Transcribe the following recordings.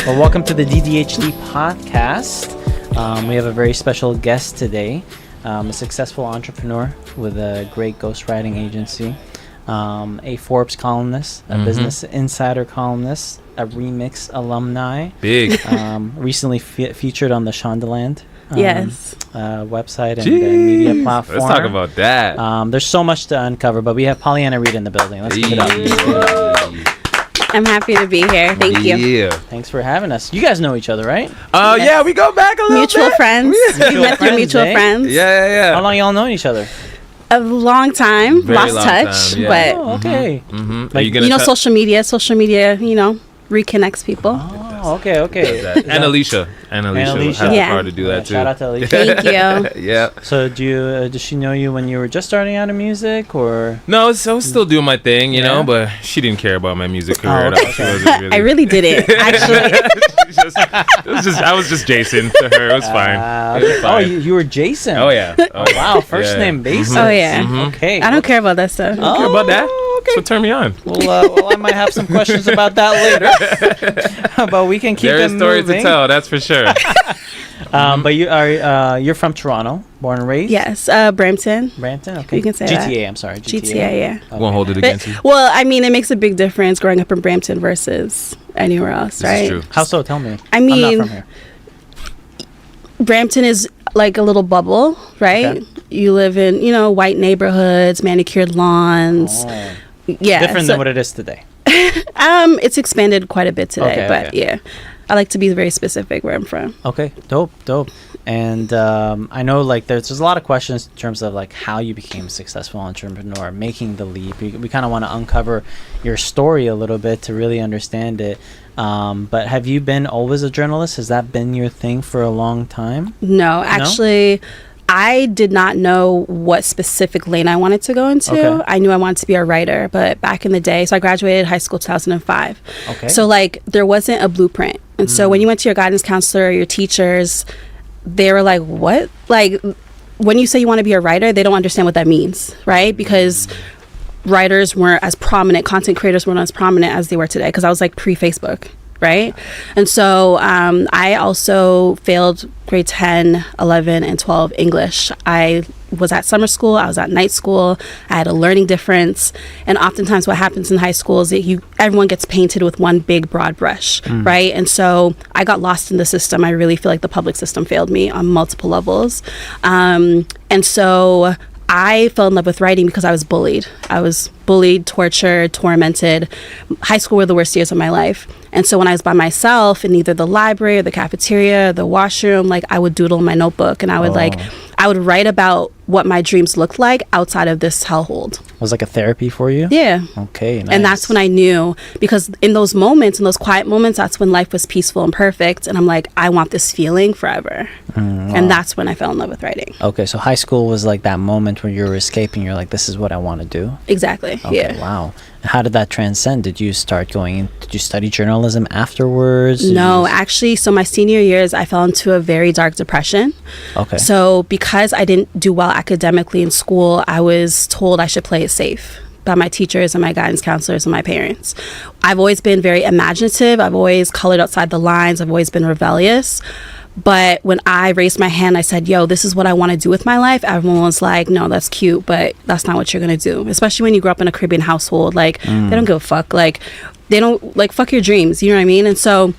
Well, welcome to the DDHD podcast. We have a very special guest today, a successful entrepreneur with a great ghostwriting agency, a Forbes columnist, a Business Insider columnist, a Remix alumni. Big. Recently featured on the Shondaland website and media platform. Let's talk about that. There's so much to uncover, but we have Pauleanna Reid in the building. Let's give it up. I'm happy to be here. Thank you. Yeah. Thanks for having us. You guys know each other, right? Yeah, we go back a little Mutual bit. friends. We met through mutual friends. Yeah. How long y'all known each other? A long time. Very Lost long touch. time, yeah. But, Oh, okay. Are you gonna social media, reconnects people. Oh, okay. And Alicia has the Yeah. power to do that too. Shout out to Alicia. Thank you. Yeah. So, does she know you when you were just starting out in music, or? No, I was still doing my thing, you Yeah. know, but she didn't care about my music career at okay. all. She wasn't really. I really didn't, actually. I was just Jason to her. It was fine. It was Oh, fine. you were Jason. Oh yeah. Oh, wow. First name basis. Oh, yeah. Okay. I don't care about that stuff. Care about that? Okay. That's what turned me on. Well, I might have some questions about that later, but we can keep There's them stories moving. to tell, that's for sure. But you're from Toronto, born and raised. Yes, Brampton. Brampton. Okay. You can say GTA. that. I'm sorry. GTA, yeah. Okay. Won't hold it against you. Well, I mean, it makes a big difference growing up in Brampton versus anywhere else, This right? is true. How so? Tell me. I mean, I'm not from here. Brampton is like a little bubble, right? Okay. You live in, white neighborhoods, manicured lawns. Oh. Yeah. Different than what it is today. It's expanded quite a bit today, Okay, but okay. yeah. I like to be very specific where I'm from. Okay, dope. And I know there's a lot of questions in terms of how you became a successful entrepreneur, making the leap. We kind of want to uncover your story a little bit to really understand it. But have you been always a journalist? Has that been your thing for a long time? No, actually, I did not know what specific lane I wanted to go into. Okay. I knew I wanted to be a writer, but back in the day, so I graduated high school 2005. Okay. So there wasn't a blueprint. And so when you went to your guidance counselor, your teachers, they were like, what? When you say you want to be a writer, they don't understand what that means, right? Because writers weren't as prominent, content creators weren't as prominent as they were today, because I was pre-Facebook, right? And so I also failed grade 10, 11, and 12 English. I was at summer school, I was at night school, I had a learning difference, and oftentimes what happens in high school is that everyone gets painted with one big broad brush, right? And so I got lost in the system. I really feel like the public system failed me on multiple levels. And so I fell in love with writing because I was bullied. I was bullied, tortured, tormented. High school were the worst years of my life. And so when I was by myself in either the library or the cafeteria, or the washroom, I would doodle in my notebook, and I would I would write about what my dreams looked like outside of this hellhole. Was a therapy for you? Yeah. Okay, nice. And that's when I knew, because in those moments, in those quiet moments, that's when life was peaceful and perfect. And I'm like, I want this feeling forever. And that's when I fell in love with writing. Okay, so high school was that moment when you were escaping. You're like, this is what I want to do. Exactly. Okay, Yeah. wow. How did that transcend? Did you start did you study journalism afterwards? No, actually, so my senior years, I fell into a very dark depression. Okay. So because I didn't do well academically in school, I was told I should play it safe by my teachers and my guidance counselors and my parents. I've always been very imaginative. I've always colored outside the lines. I've always been rebellious. But when I raised my hand, I said, yo, this is what I want to do with my life. Everyone was like, no, that's cute, but that's not what you're going to do. Especially when you grow up in a Caribbean household. They don't give a fuck. They don't, fuck your dreams. You know what I mean? And so...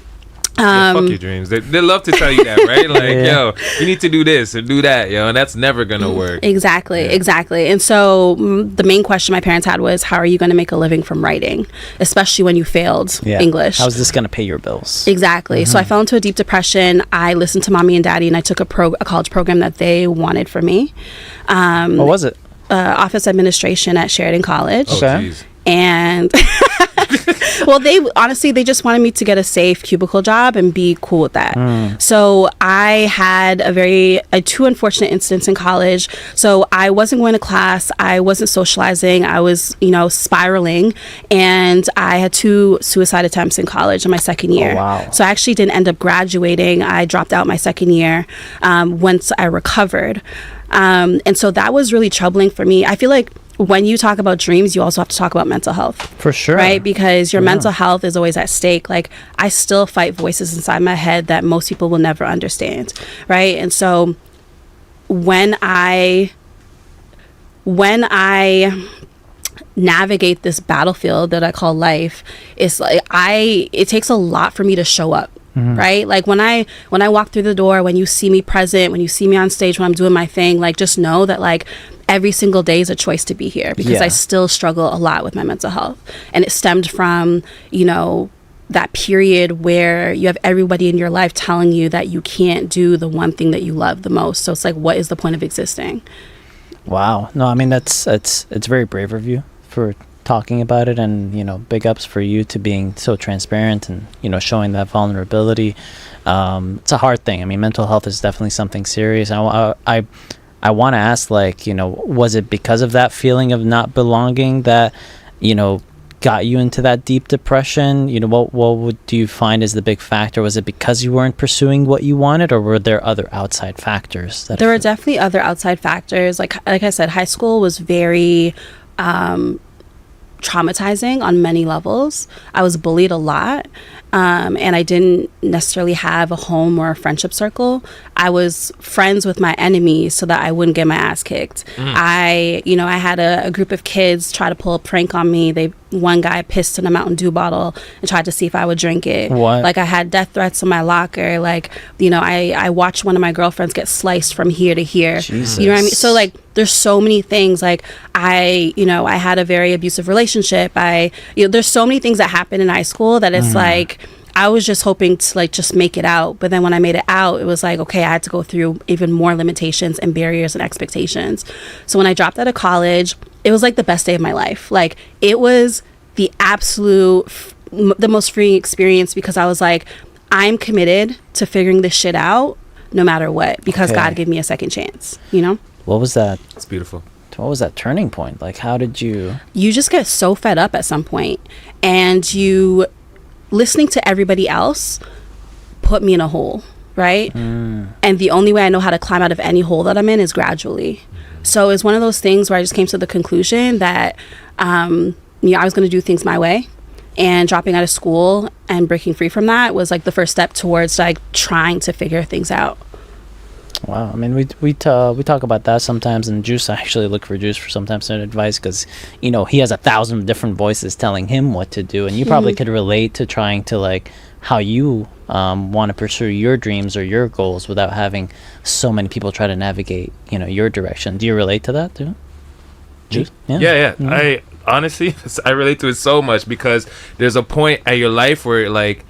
fuck your dreams. They love to tell you that, right? Yo, you need to do this or do that, and that's never going to work. Exactly. And so the main question my parents had was, how are you going to make a living from writing, especially when you failed English? How's this going to pay your bills? Exactly. So I fell into a deep depression. I listened to mommy and daddy, and I took a college program that they wanted for me. What was it? Office administration at Sheridan College. Okay. Geez. And well, they just wanted me to get a safe cubicle job and be cool with that. So I had two unfortunate incidents in college. So I wasn't going to class, I wasn't socializing, I was spiraling, and I had 2 suicide attempts in college in my second year. Oh, wow. So I actually didn't end up graduating. I dropped out my second year once I recovered. And so that was really troubling for me. I feel like when you talk about dreams, you also have to talk about mental health. For sure. Right? Because your mental health is always at stake. Like, I still fight voices inside my head that most people will never understand. Right? And so when I navigate this battlefield that I call life, it's like it takes a lot for me to show up. Right? Like, when I walk through the door, when you see me present, when you see me on stage, when I'm doing my thing, like, just know that, like, every single day is a choice to be here, because I still struggle a lot with my mental health. And it stemmed from, you know, that period where you have everybody in your life telling you that you can't do the one thing that you love the most. So it's like, what is the point of existing? Wow. No, I mean, it's very brave of you for talking about it, and, you know, big ups for you to being so transparent and, you know, showing that vulnerability. It's a hard thing. I mean, mental health is definitely something serious. I want to ask, like, you know, was it because of that feeling of not belonging that, you know, got you into that deep depression? You know, what do you find is the big factor? Was it because you weren't pursuing what you wanted, or were there other outside factors? There were definitely other outside factors. Like I said, high school was very traumatizing on many levels. I was bullied a lot, and I didn't necessarily have a home or a friendship circle. I was friends with my enemies so that I wouldn't get my ass kicked. I had a group of kids try to pull a prank on me. One guy pissed in a Mountain Dew bottle and tried to see if I would drink it. What? Like, I had death threats in my locker. Like, you know, I watched one of my girlfriends get sliced from here to here. Jesus. You know what I mean? So, like, there's so many things. Like, I had a very abusive relationship. There's so many things that happened in high school that it's like, I was just hoping to, like, just make it out. But then when I made it out, it was like, okay, I had to go through even more limitations and barriers and expectations. So when I dropped out of college, it was like the best day of my life. Like, it was the the most freeing experience, because I was like, I'm committed to figuring this shit out no matter what, because God gave me a second chance, you know? What was that? It's beautiful. What was that turning point? Like, how did you... You just get so fed up at some point, and listening to everybody else put me in a hole, right? And the only way I know how to climb out of any hole that I'm in is gradually. So it's one of those things where I just came to the conclusion that I was going to do things my way, and dropping out of school and breaking free from that was like the first step towards, like, trying to figure things out. Wow. I mean, we talk about that sometimes, and Juice, I actually look for Juice for sometimes some advice, because, you know, he has 1,000 different voices telling him what to do, and you probably could relate to trying to, like, how you want to pursue your dreams or your goals without having so many people try to navigate, you know, your direction. Do you relate to that too? Juice? Yeah. I honestly, I relate to it so much, because there's a point at your life where, like,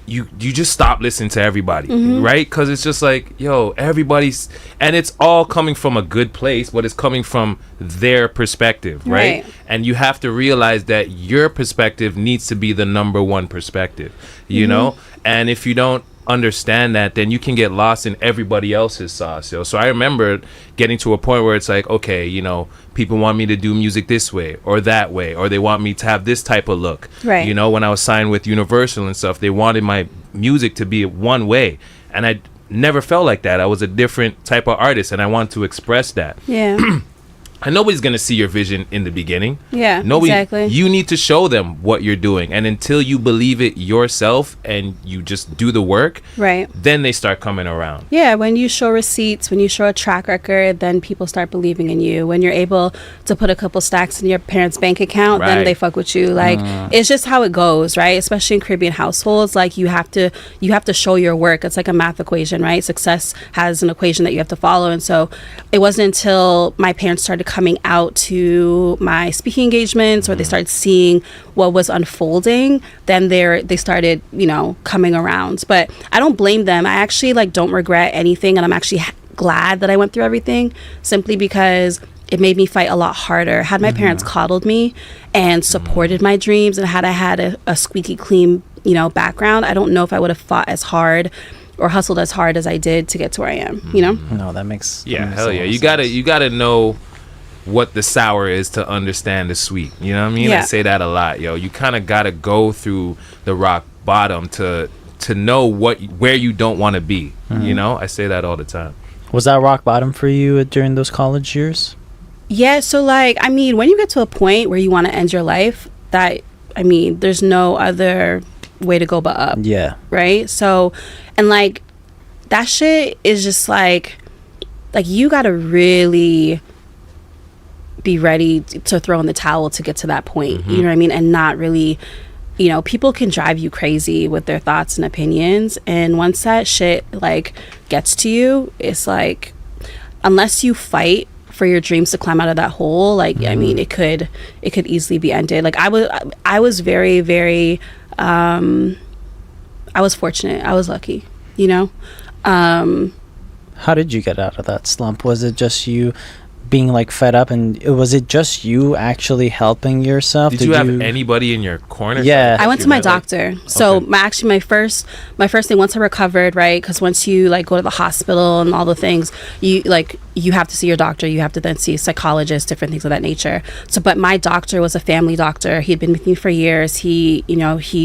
you just stop listening to everybody, right? Because it's just like, yo, everybody's, and it's all coming from a good place, but it's coming from their perspective, right? And you have to realize that your perspective needs to be the number one perspective, you know? And if you don't understand that, then you can get lost in everybody else's sauce, yo. So I remember getting to a point where it's like, okay, you know, people want me to do music this way or that way, or they want me to have this type of look, right? You know, when I was signed with Universal and stuff, they wanted my music to be one way, and I never felt like that. I was a different type of artist, and I want to express that. And nobody's gonna see your vision in the beginning. Exactly. You need to show them what you're doing, and until you believe it yourself and you just do the work, right, then they start coming around. When you show receipts, when you show a track record, then people start believing in you. When you're able to put a couple stacks in your parents' bank account, then they fuck with you. Like, it's just how it goes, right? Especially in Caribbean households, like, you have to show your work. It's like a math equation, right? Success has an equation that you have to follow. And so it wasn't until my parents started coming out to my speaking engagements, or they started seeing what was unfolding, then they started, you know, coming around. But I don't blame them. I actually, like, don't regret anything, and I'm actually glad that I went through everything, simply because it made me fight a lot harder. Had my parents coddled me and supported my dreams, and had I had a squeaky clean, you know, background, I don't know if I would have fought as hard or hustled as hard as I did to get to where I am, you know? No, that makes hell yeah. You gotta know what the sour is to understand the sweet. You know what I mean? I say that a lot, yo. You kind of gotta go through the rock bottom to know where you don't want to be. You know, I say that all the time. Was that rock bottom for you during those college years? Yeah, so like, I mean, when you get to a point where you want to end your life, there's no other way to go but up. Yeah. Right? So, and like, that shit is just like you gotta really be ready to throw in the towel to get to that point. You know what I mean? And not really, people can drive you crazy with their thoughts and opinions. And once that shit like gets to you, it's like, unless you fight for your dreams to climb out of that hole, like, I mean, it could easily be ended. Like, I was very, very, I was fortunate. I was lucky, How did you get out of that slump? Was it just you being like fed up, and was it just you actually helping yourself? Did you have anybody in your corner? Yeah, I went to my doctor. So my first thing, once I recovered, right? Because once you like go to the hospital and all the things, you have to see your doctor. You have to then see a psychologist, different things of that nature. So, but my doctor was a family doctor. He had been with me for years. He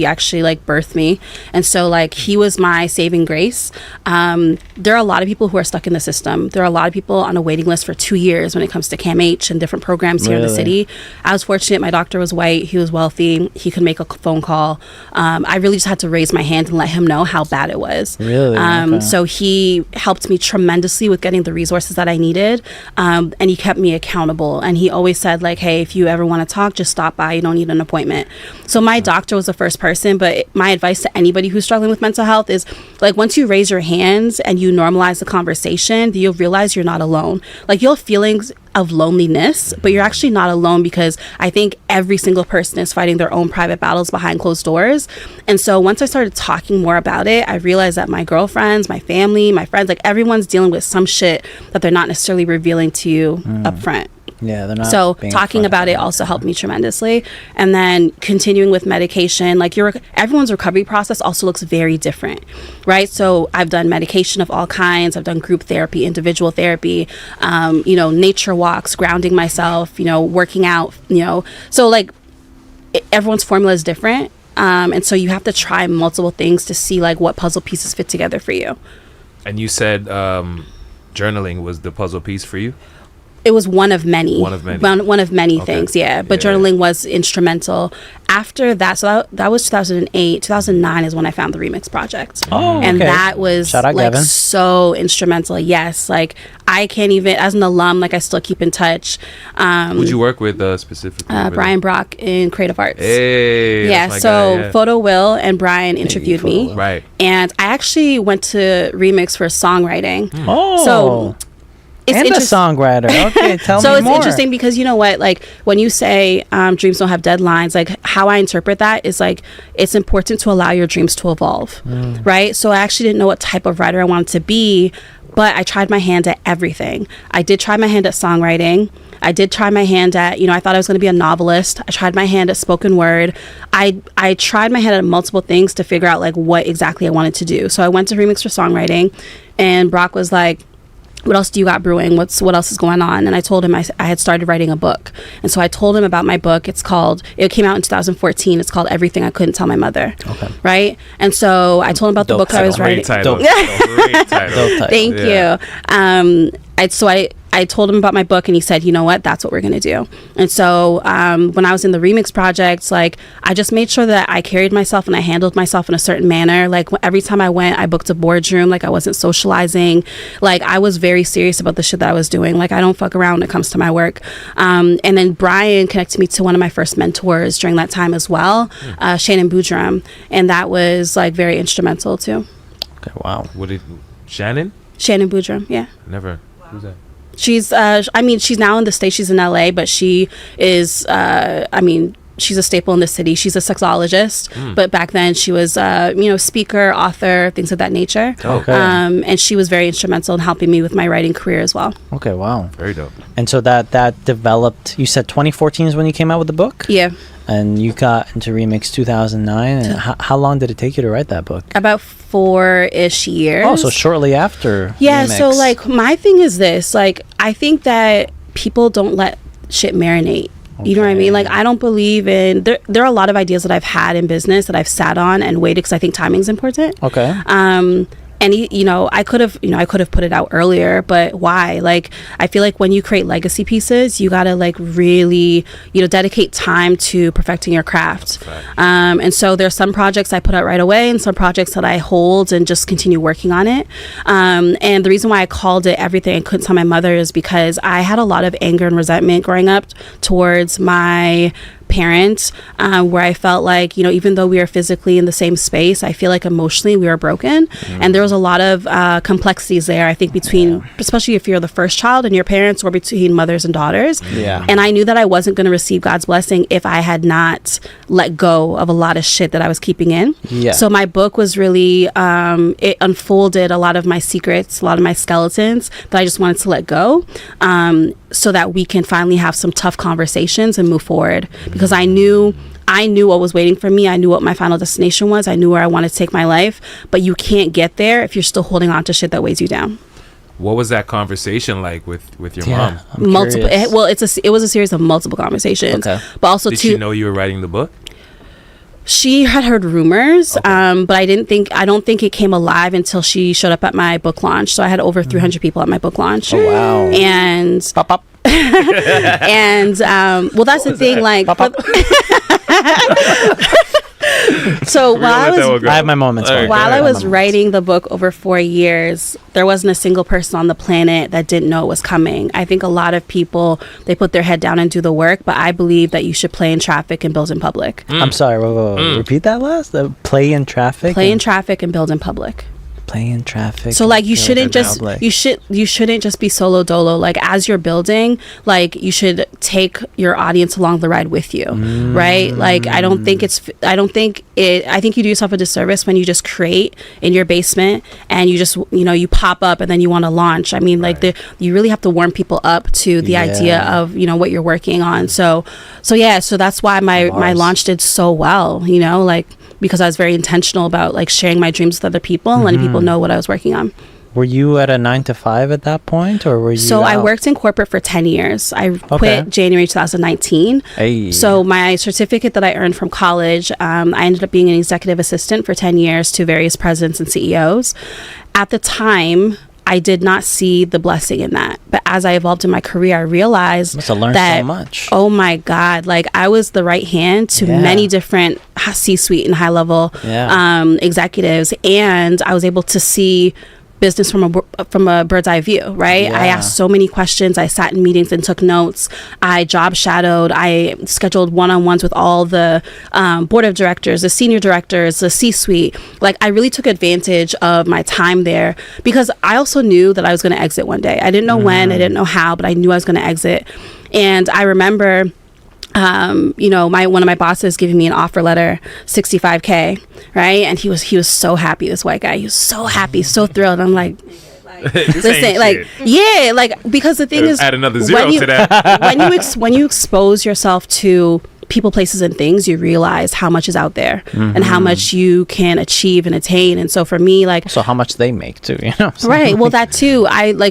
actually like birthed me, and so like he was my saving grace. There are a lot of people who are stuck in the system. There are a lot of people on a waiting list for 2 years when it comes to CAMH and different programs here in the city. I was fortunate. My doctor was white. He was wealthy. He could make a phone call. I really just had to raise my hand and let him know how bad it was. Really? Okay. So he helped me tremendously with getting the resources that I needed. And he kept me accountable. And he always said like, hey, if you ever want to talk, just stop by. You don't need an appointment. So my doctor was the first person. But my advice to anybody who's struggling with mental health is like, once you raise your hands and you normalize the conversation, you'll realize you're not alone. Like, you'll have feelings of loneliness, but you're actually not alone, because I think every single person is fighting their own private battles behind closed doors. And so once I started talking more about it, I realized that my girlfriends, my family, my friends, like everyone's dealing with some shit that they're not necessarily revealing to you up front. Yeah, they're not. So talking about it also helped me tremendously. And then continuing with medication, like everyone's recovery process also looks very different, right? So I've done medication of all kinds. I've done group therapy, individual therapy, nature walks, grounding myself, working out, so like everyone's formula is different. And so you have to try multiple things to see like what puzzle pieces fit together for you. And you said journaling was the puzzle piece for you? It was one of many. One of many things, yeah. But journaling was instrumental. After that, so that was 2008. 2009 is when I found the Remix Project. Oh, and okay. that was Shout out like Gavin. so instrumental. Yes, like I can't even, as an alum, like I still keep in touch. Would you work with specifically? Brian Brock in Creative Arts. Hey, yeah. So Photo Will and Brian interviewed me. Right. And I actually went to Remix for songwriting. Oh. So it's and a songwriter. Okay, tell me more. So it's interesting because you know what, like when you say dreams don't have deadlines, like how I interpret that is like it's important to allow your dreams to evolve, right? So I actually didn't know what type of writer I wanted to be, but I tried my hand at everything. I did try my hand at songwriting. I did try my hand at, I thought I was going to be a novelist. I tried my hand at spoken word. I tried my hand at multiple things to figure out like what exactly I wanted to do. So I went to Remix for songwriting, and Brock was like, what else do you got brewing? What else is going on? And I told him I had started writing a book. And so I told him about my book. It came out in 2014. It's called Everything I Couldn't Tell My Mother. Okay. Right? And so I told him about the book I was writing. Great title. Great title. Thank you. I told him about my book, and he said, you know what, that's what we're going to do. And so when I was in the Remix Project, like I just made sure that I carried myself and I handled myself in a certain manner. Like every time I went, I booked a boardroom. Like I wasn't socializing. Like I was very serious about the shit that I was doing. Like I don't fuck around when it comes to my work. And then Brian connected me to one of my first mentors during that time as well, Shannon Boudram. And that was like very instrumental too. Okay, wow. Shannon? Shannon Boudram, yeah. Never. Who's that? She's, she's now in the States. She's in LA, but she is, she's a staple in the city. She's a sexologist, but back then she was, speaker, author, things of that nature. Okay. And she was very instrumental in helping me with my writing career as well. Okay, wow. Very dope. And so that developed, you said 2014 is when you came out with the book? Yeah. And you got into Remix 2009. And how long did it take you to write that book? About 4-ish years. Oh, so shortly after Yeah, Remix. so like my thing is this, like I think that people don't let shit marinate. You know what I mean? Like I don't believe in there are a lot of ideas that I've had in business that I've sat on and waited because I think timing's important. Okay. you know, I could have put it out earlier, but why? Like, I feel like when you create legacy pieces, you gotta like really, you know, dedicate time to perfecting your craft. And so there's some projects I put out right away and some projects that I hold and just continue working on it. And the reason why I called it Everything I Couldn't Tell My Mother is because I had a lot of anger and resentment growing up towards my parents, where I felt like, you know, even though we are physically in the same space, I feel like emotionally we were broken. And there was a lot of complexities there, I think, between, especially if you're the first child and your parents, or between mothers and daughters. And I knew that I wasn't going to receive God's blessing if I had not let go of a lot of shit that I was keeping in. So my book was really, it unfolded a lot of my secrets, a lot of my skeletons that I just wanted to let go, so that we can finally have some tough conversations and move forward. Because I knew what was waiting for me. I knew what my final destination was. I knew where I wanted to take my life. But you can't get there if you're still holding on to shit that weighs you down. What was that conversation like with your mom? Multiple. It was a series of multiple conversations. But also, did she know you were writing the book? She had heard rumors, but I don't think it came alive until she showed up at my book launch. So I had over 300 people at my book launch. Oh, wow. And pop. and well, that's the thing, like, so while I have my moments. While I was writing the book over 4 years, there wasn't a single person on the planet that didn't know it was coming. I think a lot of people, they put their head down and do the work, but I believe that you should play in traffic and build in public. I'm sorry, repeat that last. Play in traffic. Play in traffic and build in public. Play in traffic. So like you shouldn't just be solo dolo. Like as you're building, like you should take your audience along the ride with you, right? Like I think you do yourself a disservice when you just create in your basement and you just, you know, you pop up and then you want to launch. I mean, like you really have to warm people up to the idea of, you know, what you're working on. So that's why my launch did so well, you know, like, because I was very intentional about like sharing my dreams with other people and letting people know what I was working on. Were you at a 9-to-5 at that point, or were you? So I worked in corporate for 10 years. I quit January 2019. Hey. So my certificate that I earned from college, I ended up being an executive assistant for 10 years to various presidents and CEOs. At the time, I did not see the blessing in that. But as I evolved in my career, I realized must have learned that, so much. Oh my God, like I was the right hand to many different C-suite and high-level executives. And I was able to see business from a bird's eye view, right? I asked so many questions. I sat in meetings and took notes. I job shadowed. I scheduled one-on-ones with all the board of directors, the senior directors, the C-suite. Like I really took advantage of my time there because I also knew that I was going to exit one day. I didn't know when, I didn't know how, but I knew I was going to exit. And I remember you know, one of my bosses giving me an offer letter, $65K, right? And he was so happy, this white guy. He was so happy, so thrilled. I'm like, listen, like, yeah, like, because the thing is, add another zero to that. when you expose yourself to people, places, and things, you realize how much is out there and how much you can achieve and attain. And so for me, like, so how much they make too, you know? Right. Well, that too.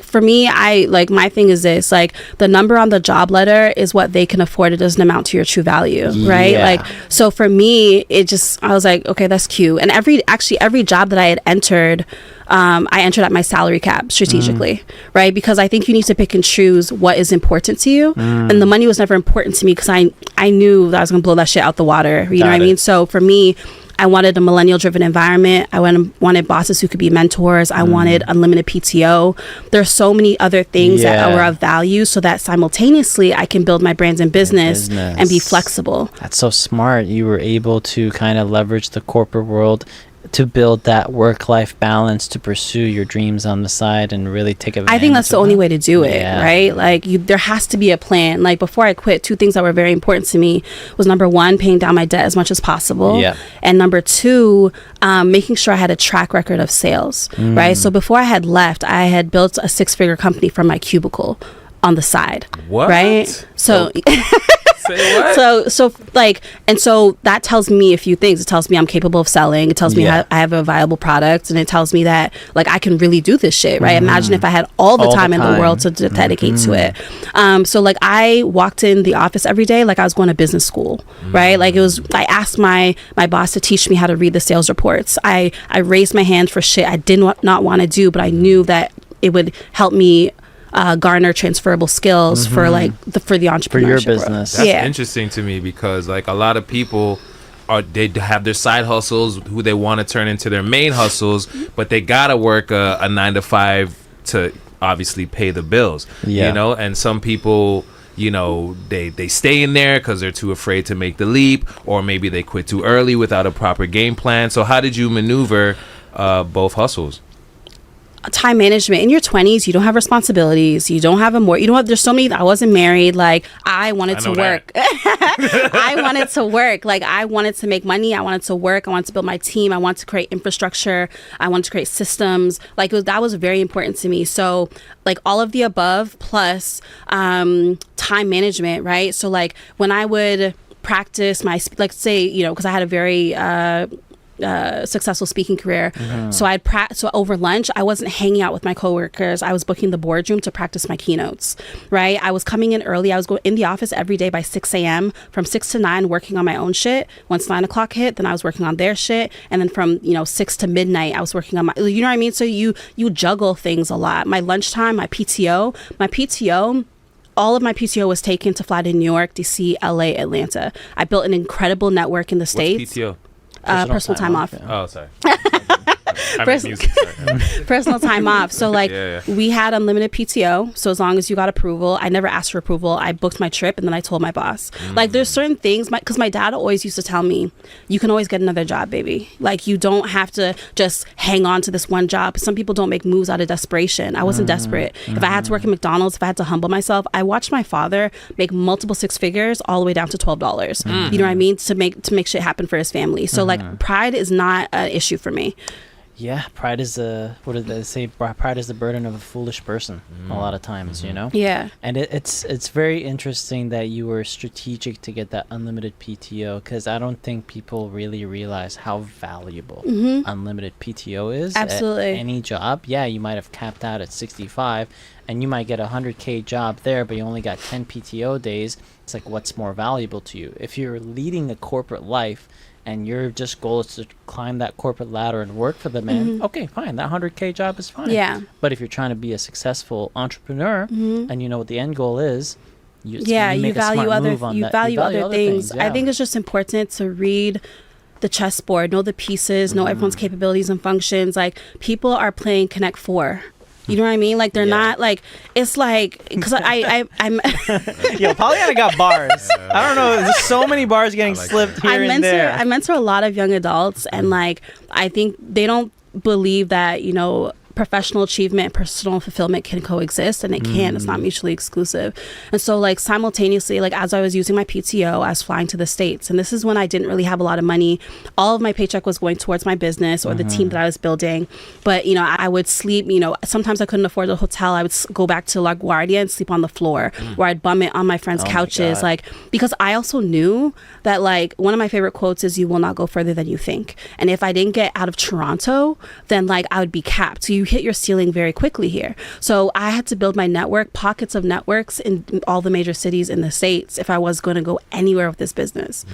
For me, my thing is this, like the number on the job letter is what they can afford. It doesn't amount to your true value. Right. Like, so for me, I was like, okay, that's cute. And every job that I had entered, I entered at my salary cap strategically, right? Because I think you need to pick and choose what is important to you. And the money was never important to me because I knew that I was going to blow that shit out the water. You know what I mean? So for me, I wanted a millennial driven environment. I wanted bosses who could be mentors. I wanted unlimited PTO. There's so many other things that were of value so that simultaneously I can build my brands and business and be flexible. That's so smart. You were able to kind of leverage the corporate world to build that work-life balance, to pursue your dreams on the side and really take advantage. I think that's the only way to do it, Yeah. right? Like there has to be a plan. Like before I quit, two things that were very important to me was number one, paying down my debt as much as possible. Yeah. And number two, making sure I had a track record of sales, right? So before I had left, I had built a 6-figure company from my cubicle on the side. What? Right? So Say what? So that tells me a few things. It tells me I'm capable of selling. It tells me I have a viable product, and it tells me that like I can really do this shit, right? Imagine if I had all the time in the world to dedicate to it. So like I walked in the office every day like I was going to business school, right? Like I asked my boss to teach me how to read the sales reports. I raised my hand for shit I did not want to do, but I knew that it would help me garner transferable skills for the entrepreneurship for your world. business. That's interesting to me because like a lot of people they have their side hustles who they want to turn into their main hustles, but they gotta work a 9 to 5 to obviously pay the bills. You know, and some people, you know, they stay in there because they're too afraid to make the leap, or maybe they quit too early without a proper game plan. So how did you maneuver both hustles? Time management. In your 20s, you don't have responsibilities, you don't have there's so many. I wasn't married. Like I wanted to work. I wanted to work. Like I wanted to make money. I wanted to work. I wanted to build my team. I wanted to create infrastructure. I wanted to create systems. Like that was very important to me. So like all of the above plus time management, right? So like when I would practice my say, you know, because I had a very successful speaking career. So so over lunch I wasn't hanging out with my coworkers. I was booking the boardroom to practice my keynotes, right? I was coming in early. I was going in the office every day by 6 a.m. from 6 to 9 working on my own shit. Once 9 o'clock hit, then I was working on their shit, and then from 6 to midnight I was working on my, you know what I mean? So you juggle things a lot. My lunchtime, my PTO, all of my PTO was taken to fly to New York, DC, LA, Atlanta. I built an incredible network in the States. PTO? Personal time off. Oh, sorry. Personal time off. So like we had unlimited PTO. So as long as you got approval, I never asked for approval. I booked my trip and then I told my boss. Like there's certain things, because my dad always used to tell me, you can always get another job, baby. Like you don't have to just hang on to this one job. Some people don't make moves out of desperation. I wasn't desperate. If I had to work at McDonald's, if I had to humble myself, I watched my father make multiple 6 figures all the way down to $12. You know what I mean? To make shit happen for his family. So like pride is not an issue for me. Yeah, pride is what did they say? Pride is the burden of a foolish person. A lot of times, you know. Yeah. And it's very interesting that you were strategic to get that unlimited PTO, because I don't think people really realize how valuable unlimited PTO is. Absolutely. At any job. Yeah, you might have capped out at 65, and you might get a 100K job there, but you only got 10 PTO days. It's like, what's more valuable to you? If you're leading a corporate life, and your just goal is to climb that corporate ladder and work for the man, okay, fine. That 100K job is fine. Yeah. But if you're trying to be a successful entrepreneur and you know what the end goal is, you value other things. Yeah. I think it's just important to read the chessboard, know the pieces, know everyone's capabilities and functions. Like people are playing Connect 4. You know what I mean? Like they're not like, it's like, because I'm Yo, Pauleanna got bars. I don't know, there's so many bars getting slipped here and there. I mentor a lot of young adults, and like I think they don't believe that professional achievement and personal fulfillment can coexist, and it can. It's not mutually exclusive. And so like simultaneously, like as I was using my PTO, I was flying to the States, and this is when I didn't really have a lot of money. All of my paycheck was going towards my business or the team that I was building. But I would sleep, sometimes I couldn't afford a hotel. I would go back to LaGuardia and sleep on the floor, where I'd bum it on my friends' couches, like, because I also knew that like one of my favorite quotes is, you will not go further than you think. And if I didn't get out of Toronto, then like I would be capped. So you hit your ceiling very quickly here. So I had to build my network, pockets of networks in all the major cities in the States, if I was going to go anywhere with this business.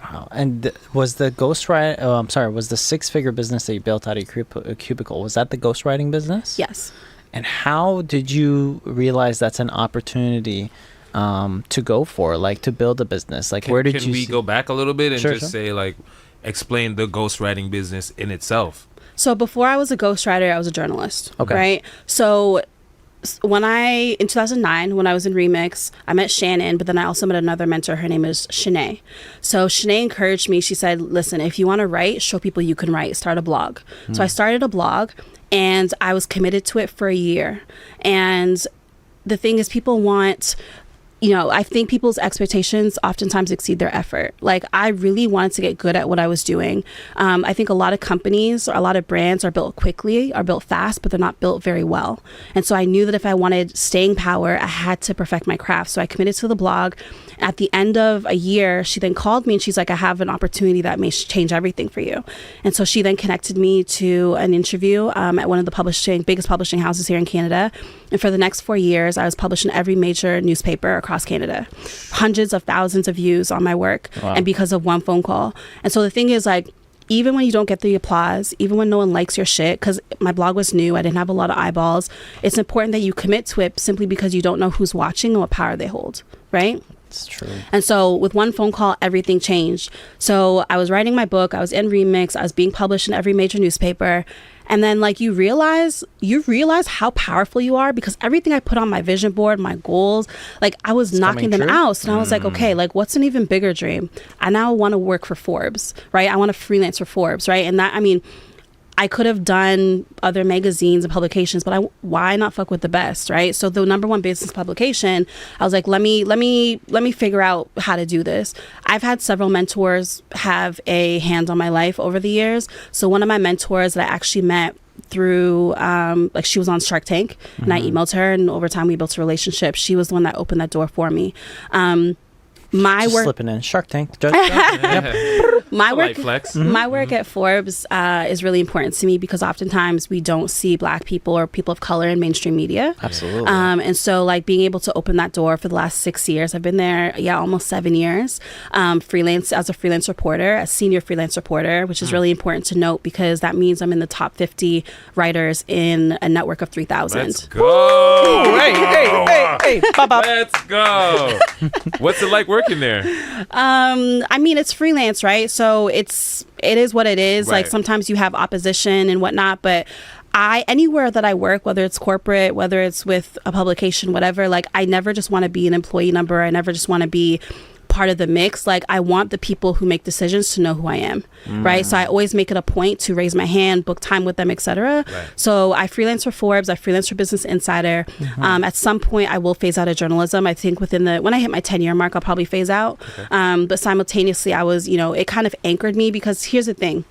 Wow. And was the ghostwriting, was the 6-figure business that you built out of your cubicle, was that the ghostwriting business? Yes. And how did you realize that's an opportunity to go for, like to build a business? Like where did you go back a little bit and Sure. say like, explain the ghostwriting business in itself? So before I was a ghostwriter, I was a journalist. Okay. Right? So in 2009, when I was in Remix, I met Shannon, but then I also met another mentor. Her name is Shanae. So Shanae encouraged me. She said, listen, if you want to write, show people you can write. Start a blog. So I started a blog, and I was committed to it for a year. And the thing is, people want you know, I think people's expectations oftentimes exceed their effort. Like, I really wanted to get good at what I was doing. I think a lot of companies or a lot of brands are built quickly, are built fast, but they're not built very well. And so I knew that if I wanted staying power, I had to perfect my craft. So I committed to the blog. At the end of a year, she then called me and she's like, I have an opportunity that may change everything for you. And so she then connected me to an interview at one of the biggest publishing houses here in Canada. And for the next 4 years, I was published in every major newspaper across Canada. Hundreds of thousands of views on my work. Wow. And because of one phone call. And so the thing is, like, even when you don't get the applause, even when no one likes your shit, because my blog was new, I didn't have a lot of eyeballs, it's important that you commit to it simply because you don't know who's watching and what power they hold, right? It's true. And so with one phone call, everything changed. So I was writing my book, I was in Remix, I was being published in every major newspaper. And then, like, you realize how powerful you are, because everything I put on my vision board, my goals, like, I was knocking them out. And I was like, okay, like, what's an even bigger dream? I now want to work for Forbes, right? I want to freelance for Forbes, right? And that, I mean, I could have done other magazines and publications, but why not fuck with the best, right? So the number one business publication, I was like, let me figure out how to do this. I've had several mentors have a hand on my life over the years. So one of my mentors that I actually met through, like, she was on Shark Tank, and I emailed her, and over time we built a relationship. She was the one that opened that door for me. My work slipping in Shark Tank. Yep. My work, flex. my work at Forbes is really important to me, because oftentimes we don't see Black people or people of color in mainstream media. Absolutely. And so, like, being able to open that door for the last 6 years, I've been there, almost 7 years, freelance as a freelance reporter, a senior freelance reporter, which is really important to note, because that means I'm in the top 50 writers in a network of 3,000. Let's go. Hey. Let's go. What's it like working there? I mean, it's freelance, right? So it is what it is. Right. Like, sometimes you have opposition and whatnot, but anywhere that I work, whether it's corporate, whether it's with a publication, whatever, like, I never just want to be an employee number. I never just want to be part of the mix. Like, I want the people who make decisions to know who I am, right? So I always make it a point to raise my hand, book time with them, etc. Right. So I freelance for Forbes, I freelance for Business Insider. At some point I will phase out of journalism. I think when I hit my 10-year mark, I'll probably phase out. But simultaneously, I was, it kind of anchored me, because here's the thing.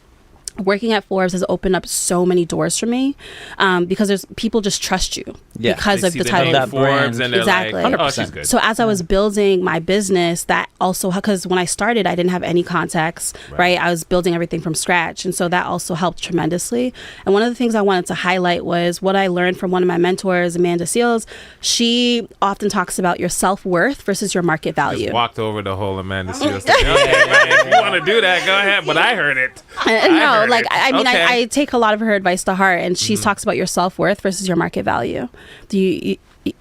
Working at Forbes has opened up so many doors for me, because there's people just trust you because of the title. That Forbes, and exactly. Like, oh, she's good. So as I was building my business, that also, because when I started, I didn't have any contacts, right? I was building everything from scratch, and so that also helped tremendously. And one of the things I wanted to highlight was what I learned from one of my mentors, Amanda Seals. She often talks about your self-worth versus your market value. Just walked over the whole Amanda Seals thing. Okay, man, if you want to do that, go ahead. But I heard it. No. Like, I mean, okay. I take a lot of her advice to heart, and she talks about your self-worth versus your market value. Do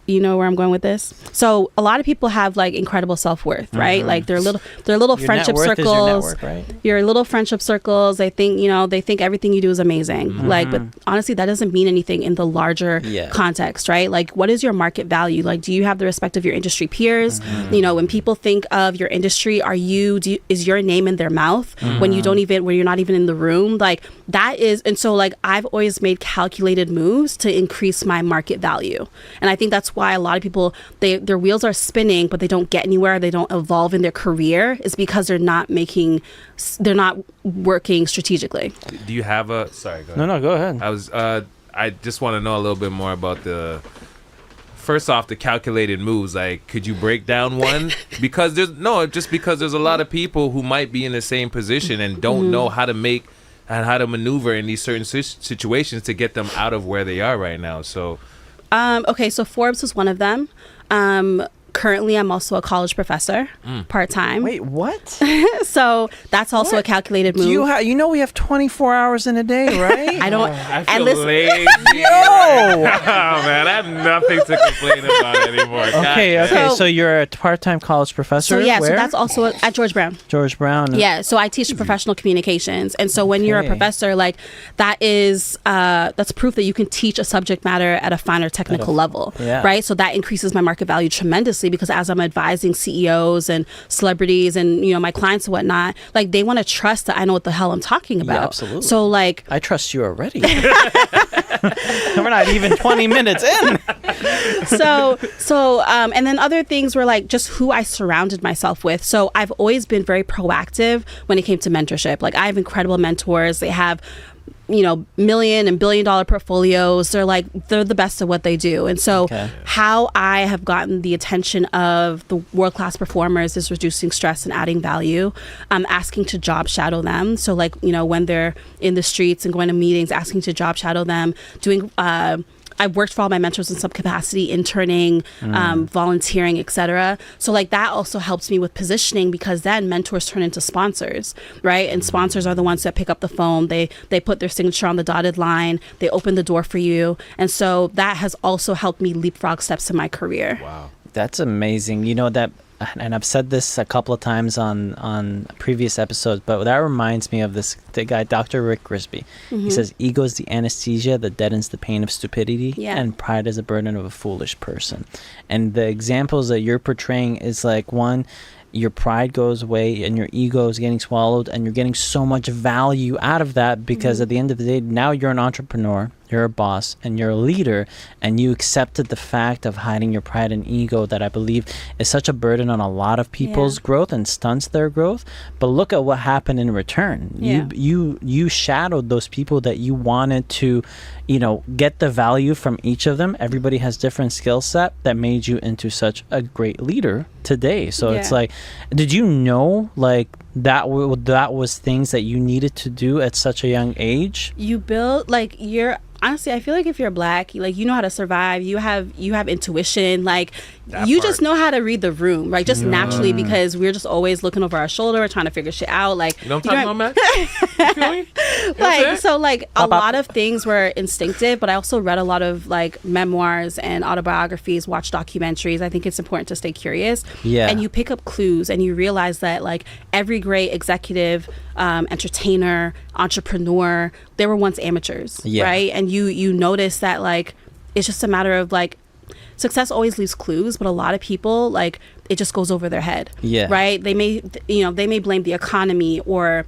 you know where I'm going with this? So a lot of people have, like, incredible self-worth, right? Like, they're little your friendship circles. Your network, right? Your little friendship circles. They think everything you do is amazing. Like, but honestly, that doesn't mean anything in the larger context, right? Like, what is your market value? Like, do you have the respect of your industry peers? When people think of your industry, is your name in their mouth when you're not even in the room? Like, that is, and so, like, I've always made calculated moves to increase my market value, and I think that's why a lot of people, their wheels are spinning, but they don't get anywhere. They don't evolve in their career. Is because they're not working strategically. Do you have a? Sorry, go ahead. No, go ahead. I just want to know a little bit more about first off, the calculated moves. Like, could you break down one? Because there's a lot of people who might be in the same position and don't know how to make and how to maneuver in these certain situations to get them out of where they are right now. So. Okay, so Forbes was one of them. Currently, I'm also a college professor, part-time. Wait, what? So that's also a calculated move. We have 24 hours in a day, right? I feel lazy. Yo! Oh, man, I have nothing to complain about anymore. Okay. So you're a part-time college professor. So where? So that's also at George Brown. George Brown. Yeah. So I teach professional communications, and so when you're a professor, like, that is that's proof that you can teach a subject matter at a finer technical level, right? So that increases my market value tremendously, obviously, because as I'm advising CEOs and celebrities and, you know, my clients and whatnot, like they want to trust that I know what the hell I'm talking about. Yeah, absolutely. So like, I trust you already. We're not even 20 minutes in. And then other things were like just who I surrounded myself with. So I've always been very proactive when it came to mentorship. Like I have incredible mentors. They have, you know, million and billion dollar portfolios. They're the best at what they do. And so how I have gotten the attention of the world-class performers is reducing stress and adding value. Asking to job shadow them. So like, you know, when they're in the streets and going to meetings, asking to job shadow them, doing, I've worked for all my mentors in some capacity, interning, volunteering, etc. So like that also helps me with positioning, because then mentors turn into sponsors, right? And sponsors are the ones that pick up the phone. They put their signature on the dotted line. They open the door for you. And so that has also helped me leapfrog steps in my career. Wow. That's amazing. You know that, and I've said this a couple of times on previous episodes, but that reminds me of the guy, Dr. Rick Grisby. He says, ego is the anesthesia that deadens the pain of stupidity, and pride is the burden of a foolish person. And the examples that you're portraying is like, one, your pride goes away and your ego is getting swallowed, and you're getting so much value out of that, because at the end of the day, now you're an entrepreneur, you're a boss, and you're a leader, and you accepted the fact of hiding your pride and ego that I believe is such a burden on a lot of people's growth and stunts their growth. But look at what happened in return. You shadowed those people that you wanted to, you know, get the value from each of them. Everybody has different skill set that made you into such a great leader today. So it's like, did you know like that was things that you needed to do at such a young age? You build like honestly, I feel like if you're Black, like you know how to survive. You have intuition. Like you just know how to read the room, right? Just naturally, because we're just always looking over our shoulder, trying to figure shit out. Like you know what I'm talking about, man? Like so, like a lot of things were instinctive, but I also read a lot of like memoirs and autobiographies, watched documentaries. I think it's important to stay curious. Yeah. And you pick up clues, and you realize that like every great executive, entertainer, entrepreneur, they were once amateurs, right? And you notice that like it's just a matter of like success always leaves clues, but a lot of people like it just goes over their head, right? They may blame the economy or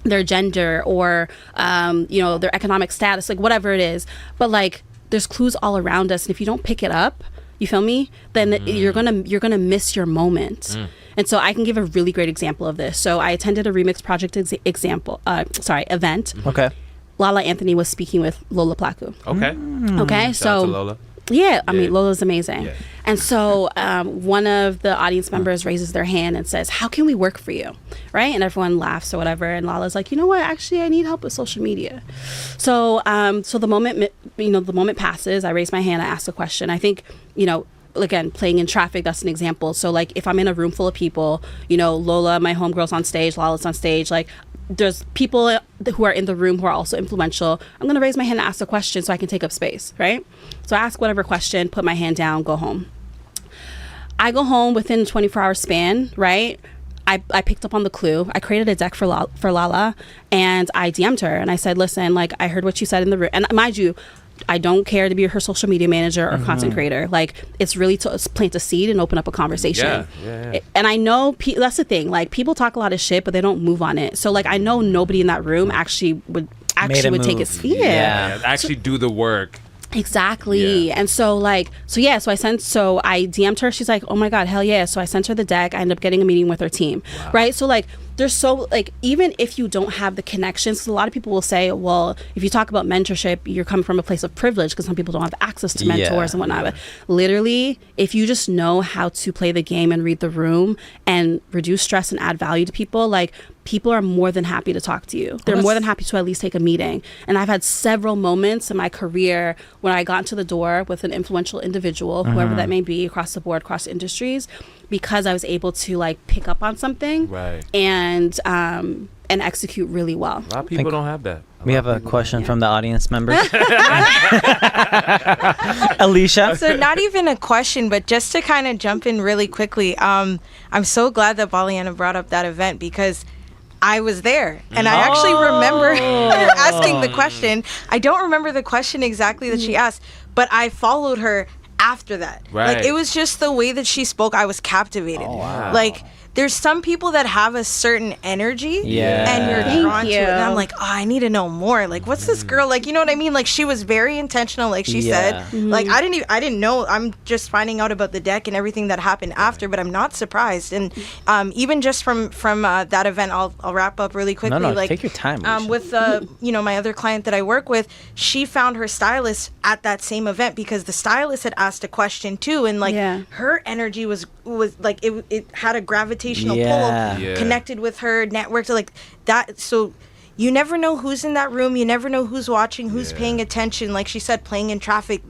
their gender or their economic status, like whatever it is, but like there's clues all around us, and if you don't pick it up, you feel me, then you're gonna miss your moment. And so I can give a really great example of this. So I attended a Remix Project event. Okay. Lala Anthony was speaking with Lola Plaku. Okay. Shout out to Lola. I mean, Lola's amazing. And so one of the audience members raises their hand and says, "How can we work for you?" Right? And everyone laughs or whatever. And Lala's like, "You know what? Actually, I need help with social media." So the moment passes. I raise my hand. I ask a question. I think, again, playing in traffic, that's an example. So like if I'm in a room full of people, Lola, my homegirl's on stage, Lala's on stage, like there's people who are in the room who are also influential. I'm going to raise my hand and ask a question so I can take up space, right? So I ask whatever question, put my hand down, go home. I go home within a 24-hour span, right? I picked up on the clue. I created a deck for Lala, and I DM'd her and I said, "Listen, like I heard what you said in the room." And mind you, I don't care to be her social media manager or content creator. Like it's really to plant a seed and open up a conversation. And I know that's the thing. Like people talk a lot of shit, but they don't move on it. So like I know nobody in that room actually would take it. Actually do the work. Exactly. And so I DM'd her. She's like, "Oh my God, hell yeah." So I sent her the deck. I ended up getting a meeting with her team. Right. So like there's so like even if you don't have the connections, 'cause a lot of people will say, well, if you talk about mentorship, you're coming from a place of privilege because some people don't have access to mentors and whatnot. But literally, if you just know how to play the game and read the room and reduce stress and add value to people, like people are more than happy to talk to you. They're more than happy to at least take a meeting. And I've had several moments in my career when I got into the door with an influential individual, whoever that may be, across the board, across industries, because I was able to like pick up on something and execute really well. A lot of people don't have that. We have a question from the audience members. Alicia. So not even a question, but just to kind of jump in really quickly. I'm so glad that Pauleanna brought up that event because I was there and I actually remember asking the question. I don't remember the question exactly that she asked, but I followed her after that. Right. Like, it was just the way that she spoke. I was captivated. Oh, wow. Like, there's some people that have a certain energy, Yeah. and you're Thank drawn to it. And I'm you. like, oh, I need to know more. Like, what's this girl like? You know what I mean? Like, she was very intentional. Like she Yeah. said, like I didn't know. I'm just finding out about the deck and everything that happened after, but I'm not surprised. And even just from that event, I'll wrap up really quickly. No, like, take your time, Alicia. with my other client that I work with, she found her stylist at that same event because the stylist had asked a question too, and like her energy was like it had a gravitational pull. Yeah. Connected with her, networked like that. So you never know who's in that room. You never know who's watching, who's paying attention. Like she said, playing in traffic,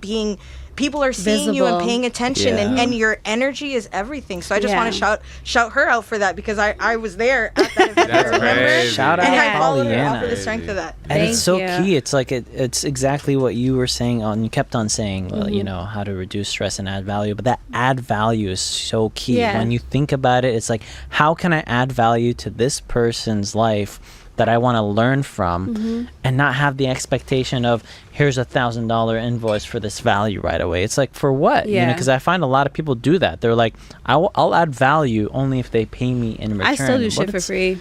people are seeing you and Visible. paying attention, and your energy is everything. So I just want to shout her out for that because I was there at that event. That's I remember, crazy. Shout out and I followed her Pauleanna. off of the strength of that. And it's so Thank you. key. It's like it's exactly what you were saying on. You kept on saying, you know, how to reduce stress and add value. But that add value is so key. Yeah. When you think about it, it's like, how can I add value to this person's life that I want to learn from, and not have the expectation of here's $1,000 invoice for this value right away. It's like, for what? You know, Yeah. because I find a lot of people do that. They're like, I'll add value only if they pay me in return. I still do But shit for it's- free.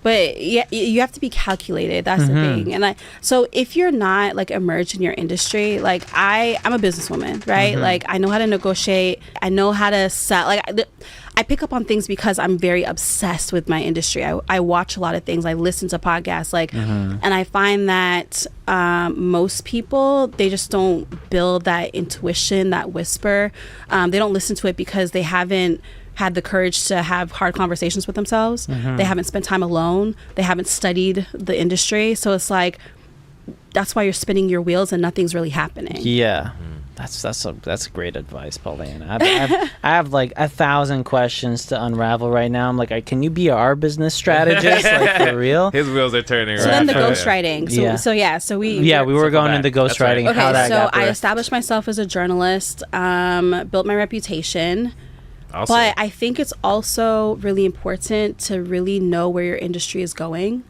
But yeah, you have to be calculated. That's the thing. And so if you're not like emerged in your industry, like I'm a businesswoman, right? Like I know how to negotiate. I know how to sell. Like I pick up on things because I'm very obsessed with my industry. I watch a lot of things. I listen to podcasts, like, and I find that most people, they just don't build that intuition, that whisper. They don't listen to it because they haven't had the courage to have hard conversations with themselves. They haven't spent time alone. They haven't studied the industry. So it's like, that's why you're spinning your wheels and nothing's really happening. Yeah. That's great advice, Pauleanna. I have like 1,000 questions to unravel right now. I'm like, can you be our business strategist, like, for real? His wheels are turning. So right then the now. ghostwriting. So we were going into ghostwriting. Okay, How that so got I birthed. established myself as a journalist, built my reputation. Awesome. But I think it's also really important to really know where your industry is going,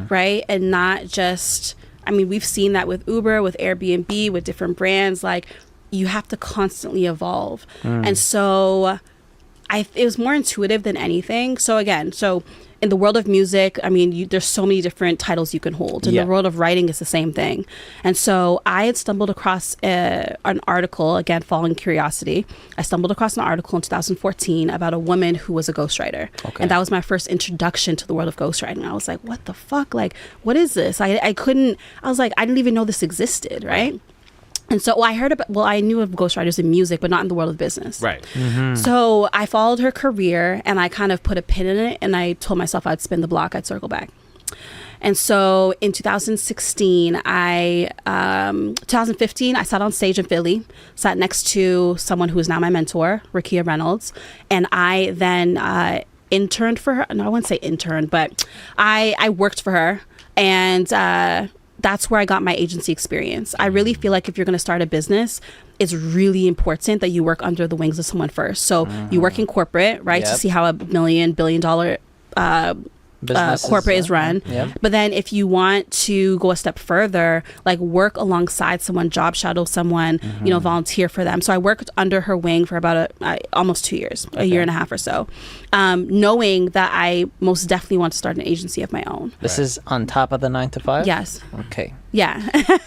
right? And not just, I mean, we've seen that with Uber, with Airbnb, with different brands. Like, you have to constantly evolve. And so it was more intuitive than anything. So again, in the world of music, I mean, there's so many different titles you can hold. In the world of writing, it's the same thing. And so I had stumbled across an article, again, following curiosity. I stumbled across an article in 2014 about a woman who was a ghostwriter. Okay. And that was my first introduction to the world of ghostwriting. I was like, what the fuck? Like, what is this? I was like, I didn't even know this existed, right? And so I knew of ghostwriters in music, but not in the world of business. Right. So I followed her career and I kind of put a pin in it, and I told myself I'd spin the block, I'd circle back. And so in 2015, I sat on stage in Philly, sat next to someone who is now my mentor, Rakia Reynolds. And I then interned for her. No, I wouldn't say intern, but I worked for her. And that's where I got my agency experience. I really feel like if you're going to start a business, it's really important that you work under the wings of someone first. So you work in corporate, right, to see how a billion-dollar corporate is run. But then if you want to go a step further, like work alongside someone, job shadow someone, volunteer for them. So I worked under her wing for about almost 2 years, a year and a half or so, knowing that I most definitely want to start an agency of my own. This is on top of the 9 to 5? Yes. Okay. Yeah. Okay.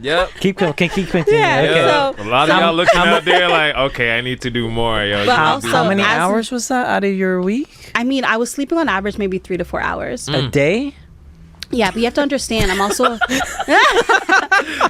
Yep. keep continuing. Yeah, Okay. so- A lot of y'all looking out there like, okay, I need to do more. Yo, But How, also, how many as- hours was that out of your week? I mean, I was sleeping on average maybe 3 to 4 hours. A day? Yeah, but you have to understand, I'm also.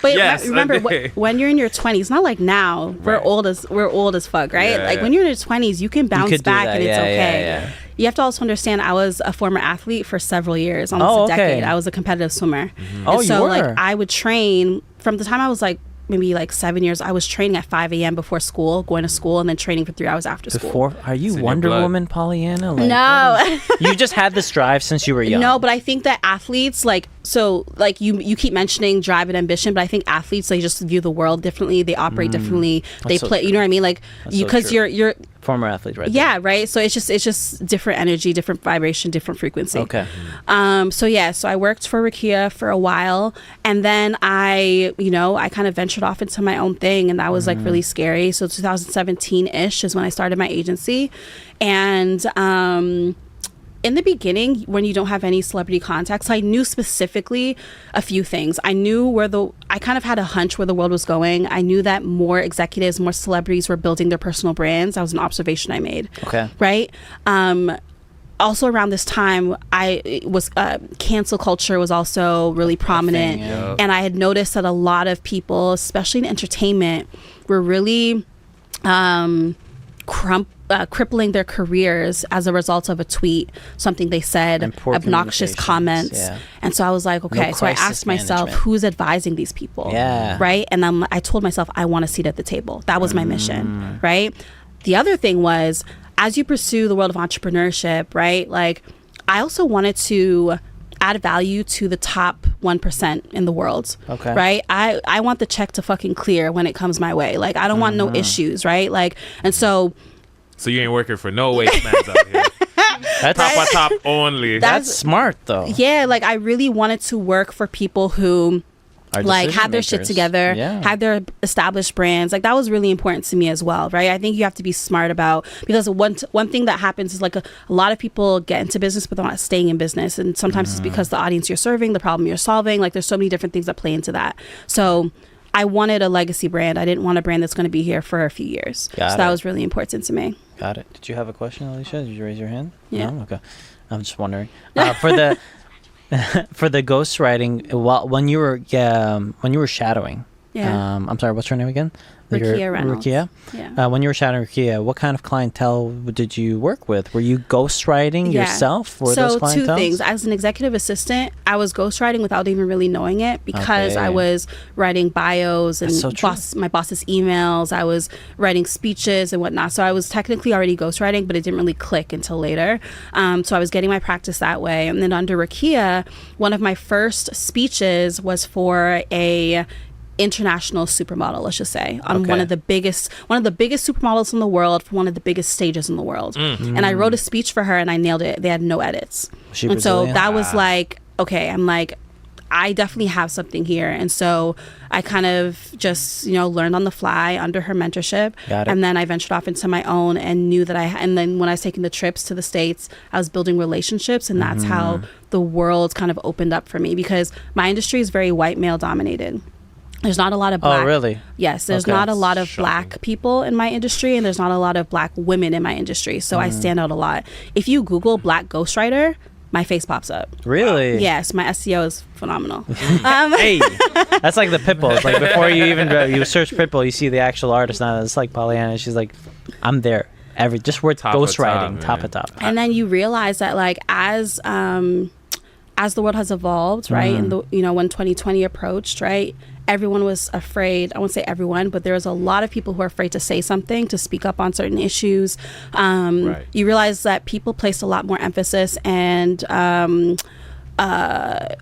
But Yes, remember, a day. when you're in your 20s, not like now, we're Right. old as fuck, right? Yeah, like yeah. when you're in your 20s, you can bounce could do back that. and it's Yeah, okay. yeah. You have to also understand, I was a former athlete for several years, almost Oh, a decade. okay. I was a competitive swimmer. Oh, And so, you were? like, I would train from the time I was like maybe like 7 years. I was training at 5 a.m. before school, going to school, and then training for 3 hours after school. Before? Are you It's in your Wonder blood. Woman, Pollyanna? Like, No. you just had this drive since you were young. No, but I think that athletes, like, so like you keep mentioning drive and ambition, but I think athletes, they just view the world differently. They operate differently. They so play, true. you know what I mean? Like, That's so because true. you're former athlete, right? Yeah, right. So it's just different energy, different vibration, different frequency. Okay. So I worked for Rakia for a while, and then I kind of ventured off into my own thing, and that was like really scary. So 2017-ish is when I started my agency, and in the beginning, when you don't have any celebrity contacts, I knew specifically a few things. I knew I kind of had a hunch where the world was going. I knew that more executives, more celebrities were building their personal brands. That was an observation I made. Okay. Right? Also around this time, cancel culture was also really prominent. And I had noticed that a lot of people, especially in entertainment, were really crippling their careers as a result of a tweet, something they said, obnoxious comments. Yeah. And so I was like, okay, so I asked myself, who's advising these people? Yeah. Right? And then I told myself, I want a seat at the table. That was my mission, right? The other thing was, as you pursue the world of entrepreneurship, right? Like, I also wanted to add value to the top 1% in the world. Okay. Right? I want the check to fucking clear when it comes my way. Like, I don't want no issues, right? Like, and so you ain't working for no waste mans out here. That's top only. That's smart though. Yeah, like I really wanted to work for people who like had their shit together, had their established brands. Like that was really important to me as well, right? I think you have to be smart about, because one thing that happens is like a lot of people get into business but they're not staying in business, and sometimes it's because the audience you're serving, the problem you're solving, like there's so many different things that play into that. So I wanted a legacy brand. I didn't want a brand that's going to be here for a few years. That was really important to me. Got it. Did you have a question, Alicia? Did you raise your hand? Yeah. No? Okay. I'm just wondering. For the for the ghostwriting, when you were shadowing. Yeah. I'm sorry. What's her name again? Rakia Reynolds. Rakia? Yeah. When you were shadowing Rakia, what kind of clientele did you work with? Were you ghostwriting yourself for those clientele? So two things. As an executive assistant, I was ghostwriting without even really knowing it, because I was writing bios and my boss's emails. I was writing speeches and whatnot. So I was technically already ghostwriting, but it didn't really click until later. So I was getting my practice that way. And then under Rakia, one of my first speeches was for a international supermodel, let's just say, on one of the biggest supermodels in the world, for one of the biggest stages in the world. And I wrote a speech for her and I nailed it. They had no edits. And so that was like, okay, I'm like, I definitely have something here. And so I kind of just, learned on the fly under her mentorship. And then I ventured off into my own and knew that and then when I was taking the trips to the States, I was building relationships, and that's how the world kind of opened up for me, because my industry is very white male dominated. There's not a lot of black. Oh, really? Yes, there's not a lot of black people in my industry, and there's not a lot of black women in my industry. So I stand out a lot. If you Google black ghostwriter, my face pops up. Really? Yes, my SEO is phenomenal. Hey, that's like the Pitbull. It's like before you even you search Pitbull, you see the actual artist. Now it's like Pauleanna. She's like, I'm there. Just word ghostwriting, top of top. And then you realize that, like, as the world has evolved, right, and when 2020 approached, right, everyone was afraid. I won't say everyone, but there was a lot of people who are afraid to say something, to speak up on certain issues. You realize that people placed a lot more emphasis and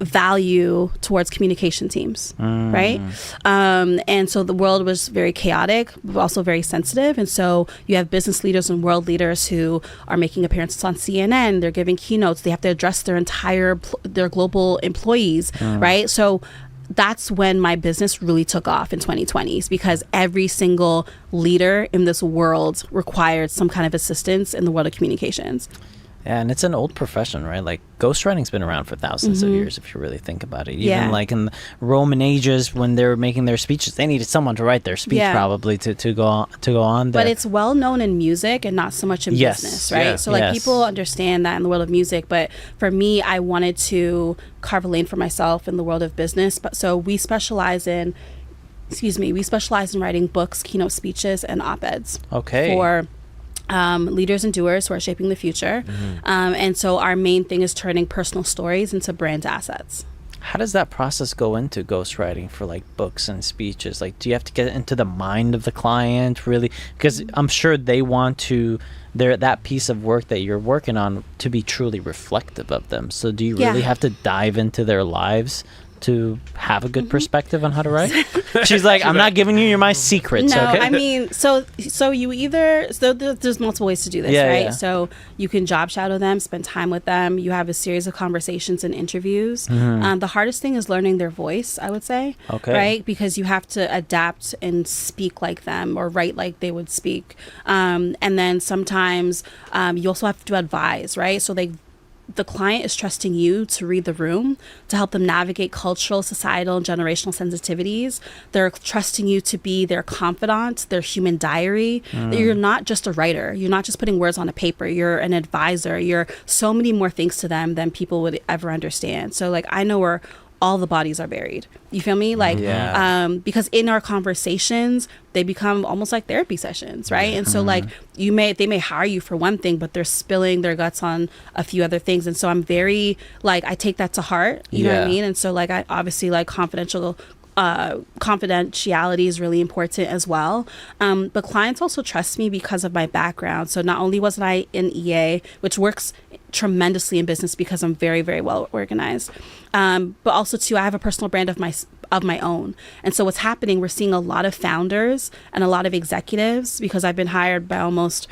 value towards communication teams, right? And so the world was very chaotic, but also very sensitive. And so you have business leaders and world leaders who are making appearances on CNN. They're giving keynotes. They have to address their global employees, right? So that's when my business really took off in 2020s, because every single leader in this world required some kind of assistance in the world of communications. Yeah, and it's an old profession, right? Like, ghostwriting's been around for thousands of years, if you really think about it. Even like in the Roman ages, when they were making their speeches, they needed someone to write their speech, probably to go on there. But it's well known in music and not so much in business, right? So like people understand that in the world of music, but for me, I wanted to carve a lane for myself in the world of business. But so we specialize in writing books, keynote speeches, and op-eds for leaders and doers who are shaping the future. And so our main thing is turning personal stories into brand assets. How does that process go into ghostwriting for like books and speeches? Like, do you have to get into the mind of the client, really? Because I'm sure they want that piece of work that you're working on to be truly reflective of them. So do you really have to dive into their lives to have a good perspective on how to write? She's like, I'm not giving you my secrets. No, Okay? I mean, so you either there's multiple ways to do this, right? Yeah. So you can job shadow them, spend time with them. You have a series of conversations and interviews. The hardest thing is learning their voice, I would say. Okay. Right, because you have to adapt and speak like them or write like they would speak. And then sometimes you also have to advise, right? So the client is trusting you to read the room, to help them navigate cultural, societal, and generational sensitivities. They're trusting you to be their confidant, their human diary. You're not just a writer. You're not just putting words on a paper. You're an advisor. You're so many more things to them than people would ever understand. So like, I know where all the bodies are buried. You feel me? Like, because in our conversations, they become almost like therapy sessions, right? And so like they may hire you for one thing, but they're spilling their guts on a few other things. And so I'm very like, I take that to heart, you know what I mean? And so like, I obviously like confidentiality is really important as well. But clients also trust me because of my background. So not only wasn't I in EA, which works tremendously in business because I'm very, very well organized, but also too, I have a personal brand of my own. And so what's happening, we're seeing a lot of founders and a lot of executives, because I've been hired by almost,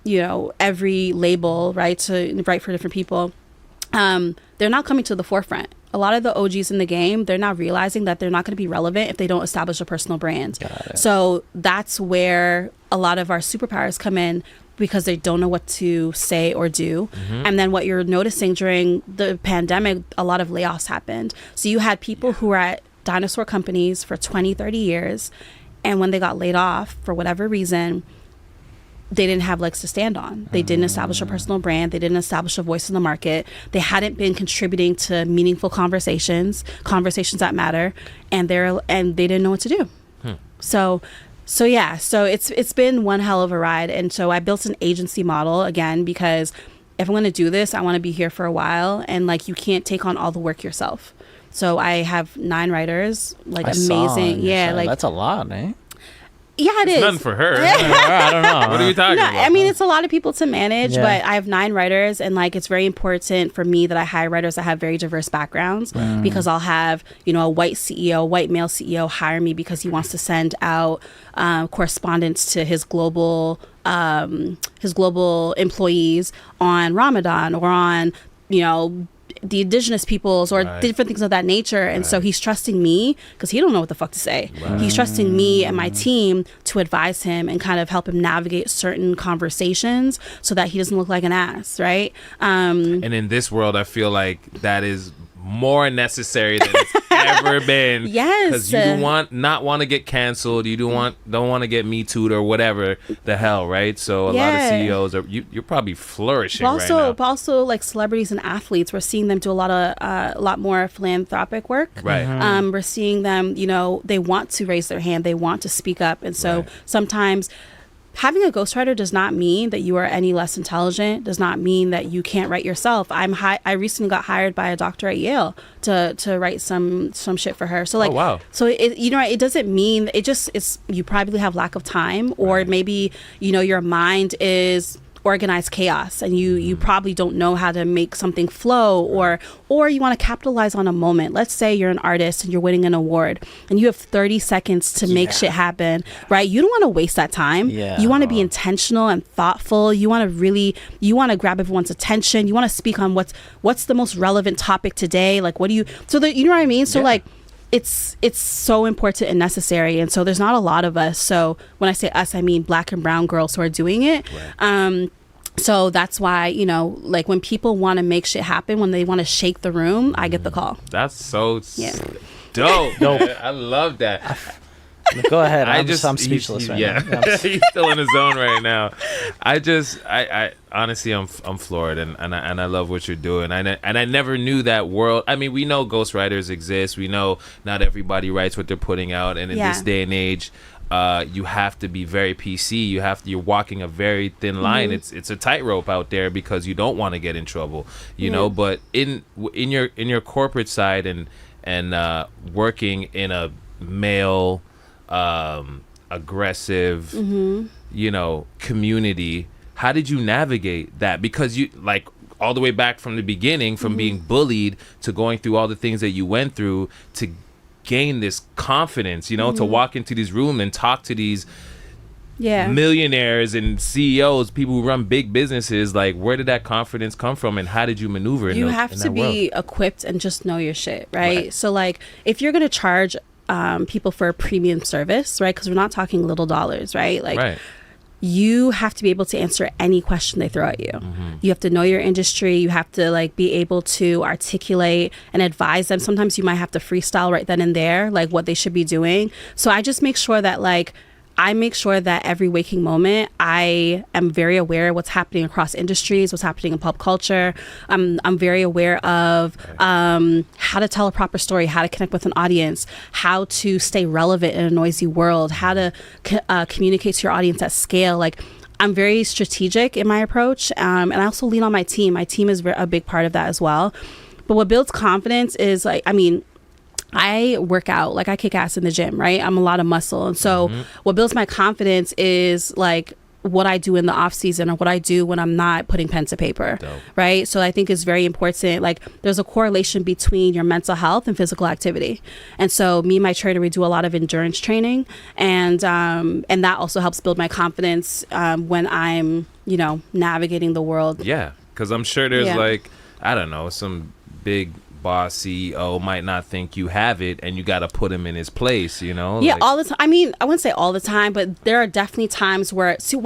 every label, right, to write for different people. They're not coming to the forefront. A lot of the OGs in the game, they're not realizing that they're not going to be relevant if they don't establish a personal brand. So that's where a lot of our superpowers come in, because they don't know what to say or do. And then what you're noticing during the pandemic, a lot of layoffs happened. So you had people who were at dinosaur companies for 20, 30 years. And when they got laid off, for whatever reason, they didn't have legs to stand on. They didn't establish a personal brand. They didn't establish a voice in the market. They hadn't been contributing to meaningful conversations that matter, and they didn't know what to do. So it's been one hell of a ride. And so I built an agency model, again, because if I'm going to do this, I want to be here for a while, and like, you can't take on all the work yourself. So I have 9 writers, like amazing. Yeah, like that's a lot, eh? Yeah, it is. None for her. I don't know. What are you talking about? I mean, it's a lot of people to manage, but I have 9 writers, and like, it's very important for me that I hire writers that have very diverse backgrounds, because I'll have, a white CEO, white male CEO hire me because he wants to send out correspondence to his global employees on Ramadan or on, the indigenous peoples or different things of that nature. And so he's trusting me because he don't know what the fuck to say. He's trusting me and my team to advise him and kind of help him navigate certain conversations so that he doesn't look like an ass, right? And in this world, I feel like that is more necessary than it's ever been. Yes, because you do not want to get canceled. You don't want to get Me Too'd or whatever the hell, right? So a lot of CEOs are you're probably flourishing right now. But also like celebrities and athletes, we're seeing them do a lot more philanthropic work. Right. We're seeing them, they want to raise their hand, they want to speak up, and so sometimes having a ghostwriter does not mean that you are any less intelligent, does not mean that you can't write yourself. I recently got hired by a doctor at Yale to write some shit for her. So like, so it doesn't mean, it's you probably have lack of time, or maybe, your mind is organized chaos and you probably don't know how to make something flow, or you want to capitalize on a moment. Let's say you're an artist and you're winning an award and you have 30 seconds to make shit happen, right? You don't want to waste that time. You want to be intentional and thoughtful. You want to grab everyone's attention. You want to speak on what's the most relevant topic today. Like, you know what I mean? So like, it's so important and necessary. And so there's not a lot of us. So when I say us, I mean Black and brown girls who are doing it. So that's why, like, when people want to make shit happen, when they want to shake the room, I get the call. That's so dope. I love that. Go ahead. I'm speechless right now. He's still in his zone right now. I honestly, I'm floored, and I love what you're doing. And I never knew that world. I mean, we know ghostwriters exist. We know not everybody writes what they're putting out, and in this day and age, you have to be very PC. You're walking a very thin line. It's a tightrope out there because you don't want to get in trouble, you know. But in your corporate side and working in a male aggressive community, how did you navigate that? Because you, like, all the way back from the beginning, from being bullied to going through all the things that you went through to gain this confidence, you know, to walk into these rooms and talk to these millionaires and CEOs, people who run big businesses. Like, where did that confidence come from, and how did you maneuver in you the, have in to that be world? equipped and just know your shit, right? So like, if you're going to charge people for a premium service, right, because we're not talking little dollars, right, like you have to be able to answer any question they throw at you. You have to know your industry. You have to like be able to articulate and advise them. Sometimes you might have to freestyle right then and there, like what they should be doing. So I just make sure that like, I make sure that every waking moment, I am very aware of what's happening across industries, what's happening in pop culture. I'm very aware of how to tell a proper story, how to connect with an audience, how to stay relevant in a noisy world, how to communicate to your audience at scale. Like, I'm very strategic in my approach, and I also lean on my team. My team is a big part of that as well. But what builds confidence is like, I mean, I work out, like I kick ass in the gym, right? I'm a lot of muscle. And so what builds my confidence is like what I do in the off season or what I do when I'm not putting pen to paper. Dope. Right? So I think it's very important. Like, there's a correlation between your mental health and physical activity. And so me and my trainer, we do a lot of endurance training, and that also helps build my confidence when I'm, you know, navigating the world. Yeah, because I'm sure there's like, I don't know, some big boss CEO might not think you have it, and you got to put him in his place, you know? Yeah, like, all the time. I mean, I wouldn't say all the time, but there are definitely times where, so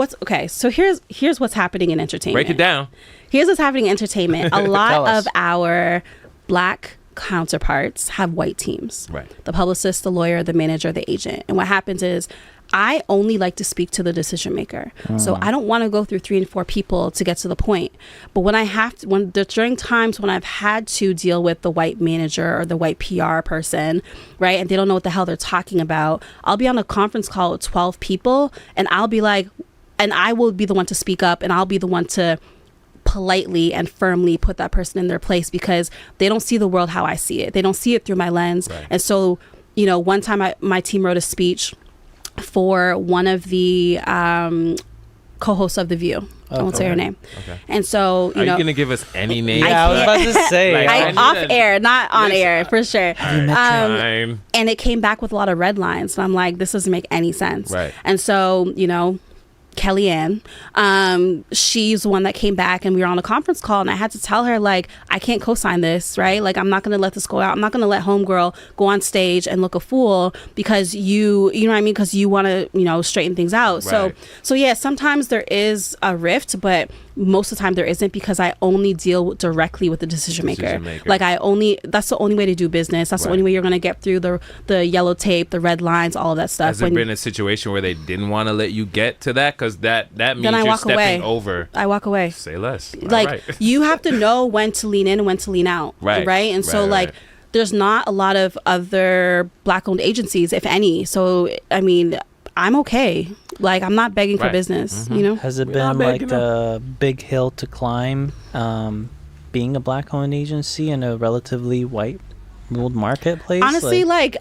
here's what's happening in entertainment. break it down. Here's what's happening in entertainment. A lot of our Black counterparts have white teams. Right. The publicist, the lawyer, the manager, the agent. And what happens is, I only like to speak to the decision maker. So I don't want to go through 3 and 4 people to get to the point. But when I have to, during times when I've had to deal with the white manager or the white PR person, right, and they don't know what the hell they're talking about, I'll be on a conference call with 12 people, and I'll be like, and I will be the one to speak up, and I'll be the one to politely and firmly put that person in their place, because they don't see the world how I see it. They don't see it through my lens. Right. And so, you know, one time my team wrote a speech for one of the co-hosts of The View. I won't say her name. Okay. And so, Are you going to give us any name? Yeah, I was about to say. Like, off air, not on air, for sure. Time. And it came back with a lot of red lines. And I'm like, this doesn't make any sense. Right. And so, you know, Kellyanne, she's the one that came back, and we were on a conference call, and I had to tell her, like, I can't co-sign this, right? Like, I'm not going to let this go out. I'm not going to let homegirl go on stage and look a fool because you know what I mean? Because you want to, you know, straighten things out. Right. So yeah, sometimes there is a rift, but most of the time there isn't, because I only deal directly with the decision maker. Like, that's the only way to do business. That's the only way you're going to get through the yellow tape, the red lines, all of that stuff. Has there been a situation where they didn't want to let you get to that? Because that means you're stepping over. I walk away. Say less. Like, All right. you have to know when to lean in and when to lean out. Right. And so, Right, like, right. there's not a lot of other Black-owned agencies, if any. So, I mean, I'm okay. Like, I'm not begging for Right. business, you know? Has it We're not been like begging a big hill to climb, being a Black-owned agency in a relatively white-ruled marketplace? Honestly, like,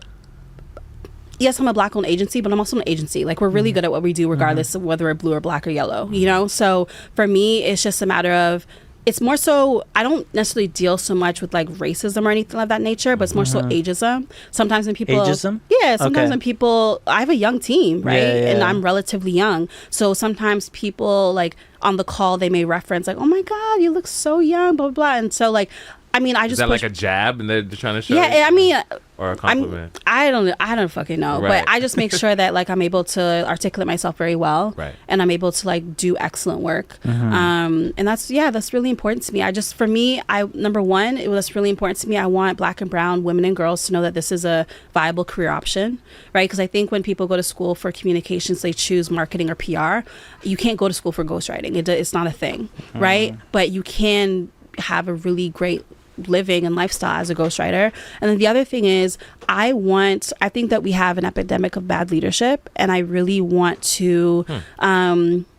yes, I'm a Black-owned agency, but I'm also an agency. Like, we're really good at what we do, regardless of whether we're blue or black or yellow, you know? So for me, it's just a matter of, it's more so, I don't necessarily deal so much with like racism or anything of that nature, but it's more so ageism. Sometimes when people... Ageism? Yeah, sometimes Okay. when people... I have a young team, right? Yeah. And I'm relatively young. So sometimes people, like, on the call, they may reference, like, oh my God, you look so young, blah, blah, blah. And so, like, I mean, I Is just that push... like a jab and they're trying to show Yeah, you? I mean... Or a compliment? I don't fucking know, Right. but I just make sure that, like, I'm able to articulate myself very well, Right. and I'm able to, like, do excellent work. And that's really important to me. Number one, was really important to me. I want Black and brown women and girls to know that this is a viable career option, right? Because I think when people go to school for communications, they choose marketing or PR. You can't go to school for ghostwriting. It's not a thing, right? But you can have a really great living and lifestyle as a ghostwriter. And then the other thing is, I think that we have an epidemic of bad leadership, and I really want to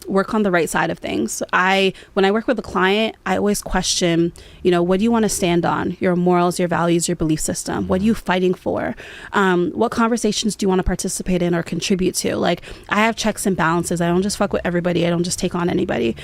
work on the right side of things. When I work with a client, I always question, you know, what do you want to stand on? Your morals, your values, your belief system. What are you fighting for? What conversations do you want to participate in or contribute to? Like, I have checks and balances. I don't just fuck with everybody. I don't just take on anybody.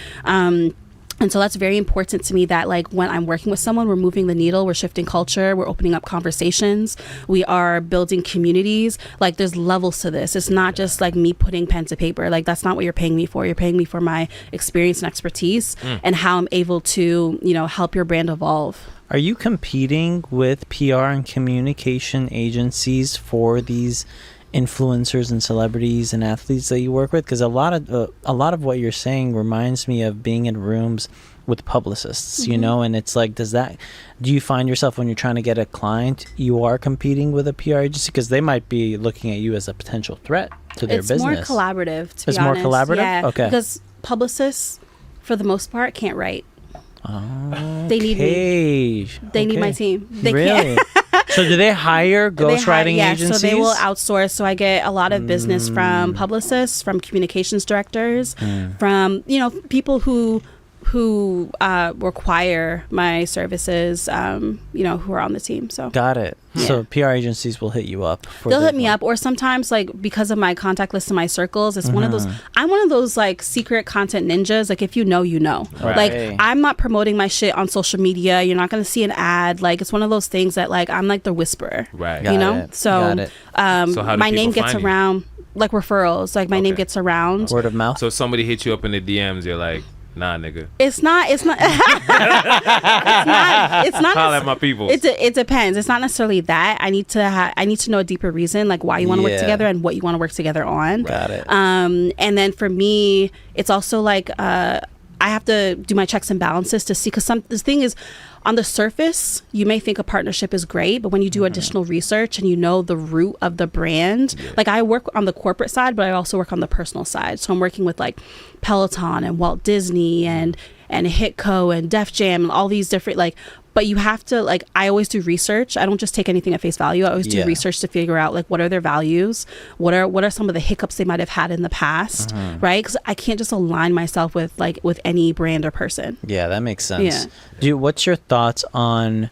And so that's very important to me, that like when I'm working with someone, we're moving the needle, we're shifting culture, we're opening up conversations, we are building communities. Like there's levels to this. It's not just like me putting pen to paper. Like that's not what you're paying me for. You're paying me for my experience and expertise and how I'm able to, you know, help your brand evolve. Are you competing with PR and communication agencies for these influencers and celebrities and athletes that you work with? Because a lot of what you're saying reminds me of being in rooms with publicists, you know, and it's like, do you find yourself when you're trying to get a client, you are competing with a PR agency because they might be looking at you as a potential threat to their business? It's more collaborative, to be honest. It's more collaborative? Yeah, okay. Because publicists, for the most part, can't write. Oh, They need me. They need my team. They really? can't. So do they hire ghostwriting agencies? So they will outsource. So I get a lot of business from publicists, from communications directors, from, you know, people who require my services, you know, who are on the team. So got it. Yeah. So PR agencies will hit you up. They'll hit me up, or sometimes like because of my contact list in my circles, it's one of those. I'm one of those like secret content ninjas. Like if you know, you know. Right. Like I'm not promoting my shit on social media. You're not going to see an ad. Like it's one of those things that like I'm like the whisperer. Right. You know. So So how do my people name gets find you? around like referrals. Like my name gets around. Word of mouth. So if somebody hits you up in the DMs, you're like, nah, nigga. It's not. It's not. It's not. Holla at my people. It depends. It's not necessarily that. I need to know a deeper reason, like why you want to work together and what you want to work together on. Got it. And then for me, it's also like I have to do my checks and balances to see, because the thing is, on the surface, you may think a partnership is great, but when you do additional research and you know the root of the brand, like I work on the corporate side, but I also work on the personal side. So I'm working with like Peloton and Walt Disney and Hitco and Def Jam and all these different like. But you have to, like, I always do research. I don't just take anything at face value. I always do research to figure out, like, what are their values? What are some of the hiccups they might have had in the past, right? Because I can't just align myself with any brand or person. Yeah, that makes sense. Yeah. What's your thoughts on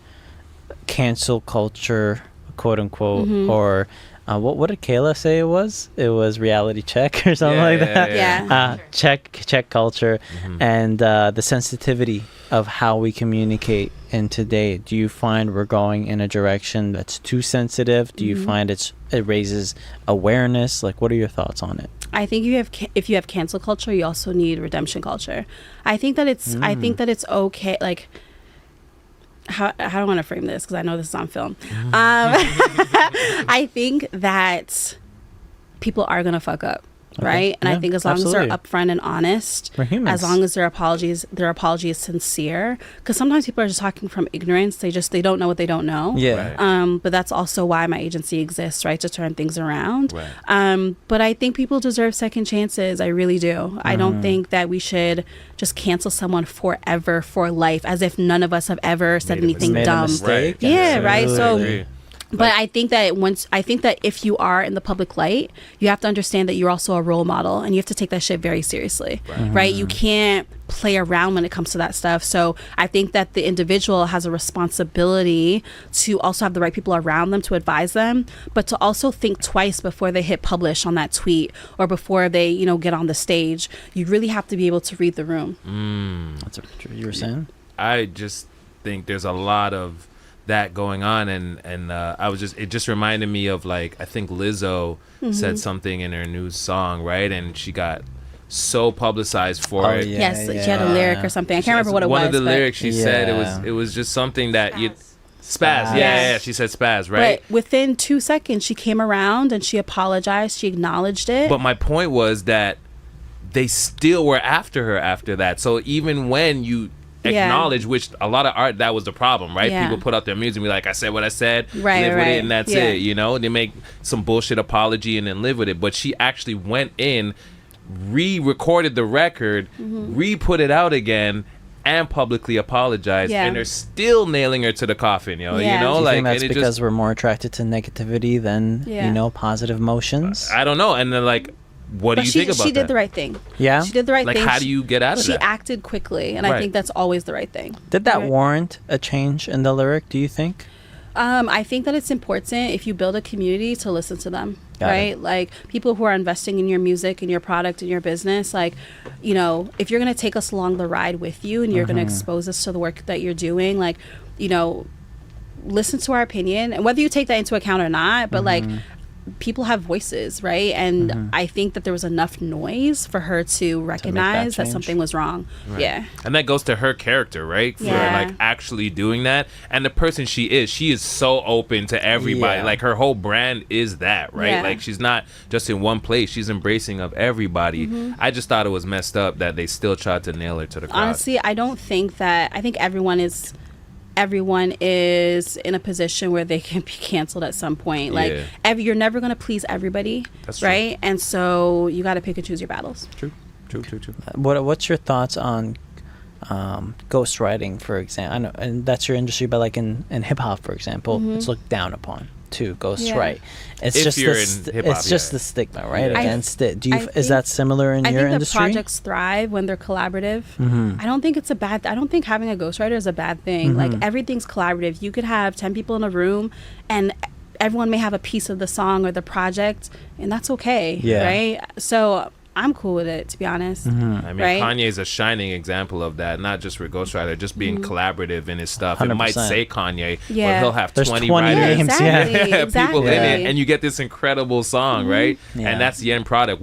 cancel culture, quote unquote, or what did Kayla say it was? It was reality check or something like that. Yeah. Check culture and the sensitivity of how we communicate in today. Do you find we're going in a direction that's too sensitive? Do you find it raises awareness? Like, what are your thoughts on it? I think if you have cancel culture, you also need redemption culture. I think that it's okay. Like, how do I want to frame this? Because I know this is on film. I think that people are gonna fuck up. Okay. Right. And I think as long as they're upfront and honest, as long as their apology is sincere, because sometimes people are just talking from ignorance. They don't know what they don't know. Yeah. Right. But that's also why my agency exists, right? To turn things around. Right. But I think people deserve second chances. I really do. I don't think that we should just cancel someone forever for life, as if none of us have ever said anything dumb. Right. Yeah. Right. So. But I think that if you are in the public light, you have to understand that you're also a role model, and you have to take that shit very seriously, right? You can't play around when it comes to that stuff. So I think that the individual has a responsibility to also have the right people around them to advise them, but to also think twice before they hit publish on that tweet or before they, get on the stage. You really have to be able to read the room. That's what you were saying. I just think there's a lot of that going on, and it just reminded me of, like, I think Lizzo said something in her new song, right? And she got so publicized for it. Yes, she had a lyric or something. I can't remember what it was. One of the lyrics she said, it was just something that spaz. Yeah, she said spaz, right? But within 2 seconds, she came around and she apologized. She acknowledged it. But my point was that they still were after her after that. So even when you acknowledge, which a lot of art, that was the problem, right? People put out their music and be like, I said what I said, live with it, and that's it. They make some bullshit apology and then live with it. But she actually went in, re-recorded the record, re-put it out again, and publicly apologized, and they're still nailing her to the coffin, yo. Do you think that's because we're more attracted to negativity than positive motions? I don't know. And then, like, what do you think about that? She did the right thing. Yeah? She did the right thing. Like, how do you get out of that? She acted quickly, and I think that's always the right thing. Did that warrant a change in the lyric, do you think? I think that it's important, if you build a community, to listen to them. right? Like people who are investing in your music and your product and your business, like, you know, if you're going to take us along the ride with you and you're going to expose us to the work that you're doing, like, you know, listen to our opinion, and whether you take that into account or not, but like people have voices, right? And I think that there was enough noise for her to recognize that something was wrong. Right. Yeah. And that goes to her character, right? For like actually doing that. And the person she is so open to everybody. Like her whole brand is that, right? Like she's not just in one place. She's embracing of everybody. I just thought it was messed up that they still tried to nail her to the crowd. Honestly, I think everyone is in a position where they can be canceled at some point. Like you're never going to please everybody. That's right. And so you got to pick and choose your battles. True. What's your thoughts on ghostwriting, for example? I know, and that's your industry, but like in hip hop, for example, it's looked down upon to ghostwrite. It's if just you're in hip-hop, it's just the stigma, right, against it. Is that similar in your industry? I think the projects thrive when they're collaborative. I don't think I don't think having a ghostwriter is a bad thing. Like everything's collaborative. You could have 10 people in a room and everyone may have a piece of the song or the project, and that's okay, right? So I'm cool with it, to be honest. I mean, Kanye's a shining example of that, not just for Ghostwriter, just being collaborative in his stuff. 100%. It might say Kanye, but he'll have 20 writers, names, exactly. people in it, and you get this incredible song, right? And that's the end product.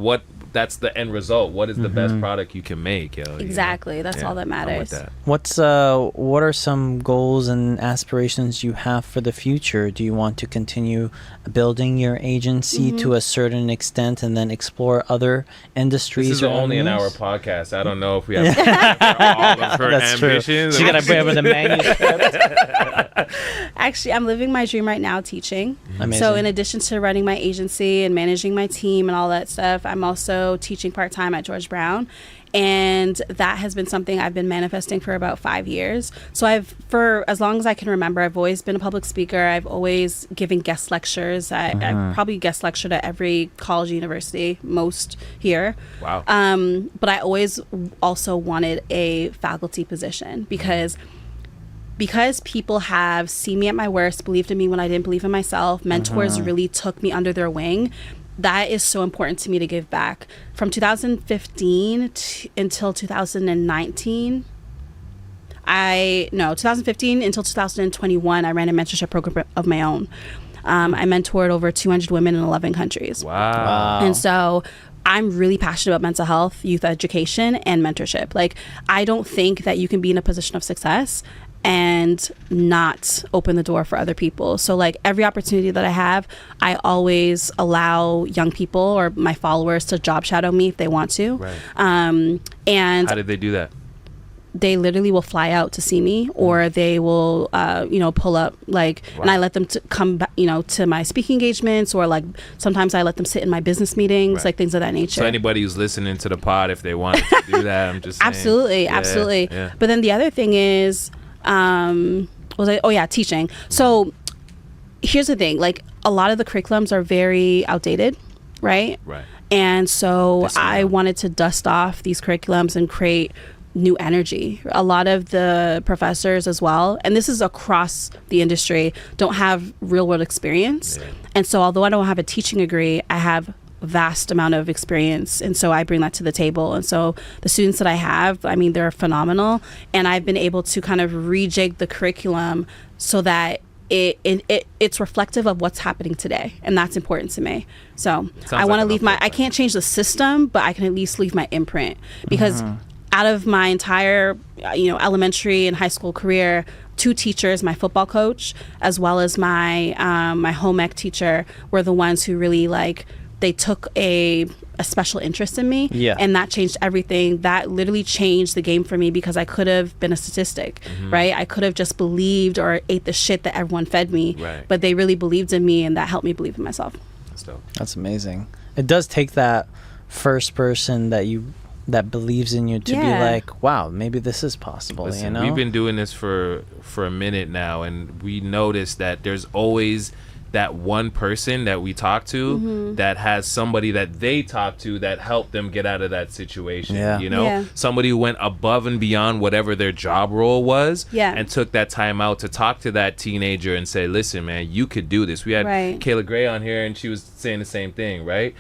That's the end result. What is the best product you can make? Exactly. That's all that matters. What are some goals and aspirations you have for the future? Do you want to continue building your agency to a certain extent and then explore other industries? This is only an hour podcast. I don't know if we have time for all of her ambitions. She got to bring with a manuscript. Actually, I'm living my dream right now, teaching. Amazing. So in addition to running my agency and managing my team and all that stuff, I'm also teaching part-time at George Brown, and that has been something I've been manifesting for about 5 years. So for as long as I can remember, I've always been a public speaker. I've always given guest lectures. I've probably guest lectured at every college, university, most here. Wow. But I always also wanted a faculty position because people have seen me at my worst, believed in me when I didn't believe in myself. Mentors really took me under their wing. That is so important to me to give back. From 2015 until 2019, 2015 until 2021, I ran a mentorship program of my own. I mentored over 200 women in 11 countries. Wow. And so I'm really passionate about mental health, youth education, and mentorship. Like, I don't think that you can be in a position of success and not open the door for other people. So like every opportunity that I have, I always allow young people or my followers to job shadow me if they want to. Right. And how did they do that? They literally will fly out to see me, or they will, pull up and I let them come, to my speaking engagements, or like sometimes I let them sit in my business meetings, like things of that nature. So anybody who's listening to the pod, if they wanted to do that, I'm just saying. Absolutely. Yeah. But then the other thing is, teaching. So here's the thing, like a lot of the curriculums are very outdated, right? Right. And so I wanted to dust off these curriculums and create new energy. A lot of the professors as well, and this is across the industry, don't have real world experience. Yeah. And so although I don't have a teaching degree, I have vast amount of experience, and so I bring that to the table. And so the students that I have, I mean, they're phenomenal, and I've been able to kind of rejig the curriculum so that it's reflective of what's happening today, and that's important to me. So I want to leave I can't change the system, but I can at least leave my imprint, because out of my entire elementary and high school career, 2 teachers, my football coach as well as my my home ec teacher, were the ones who really they took a special interest in me, and that changed everything. That literally changed the game for me, because I could have been a statistic, right? I could have just believed or ate the shit that everyone fed me, but they really believed in me, and that helped me believe in myself. That's dope. That's amazing. It does take that first person that believes in you to be like, wow, maybe this is possible. Listen, we've been doing this for a minute now, and we noticed that there's always that one person that we talk to that has somebody that they talk to that helped them get out of that situation. You know, somebody who went above and beyond whatever their job role was and took that time out to talk to that teenager and say, listen, man, you could do this. We had Kayla Gray on here and she was saying the same thing, right?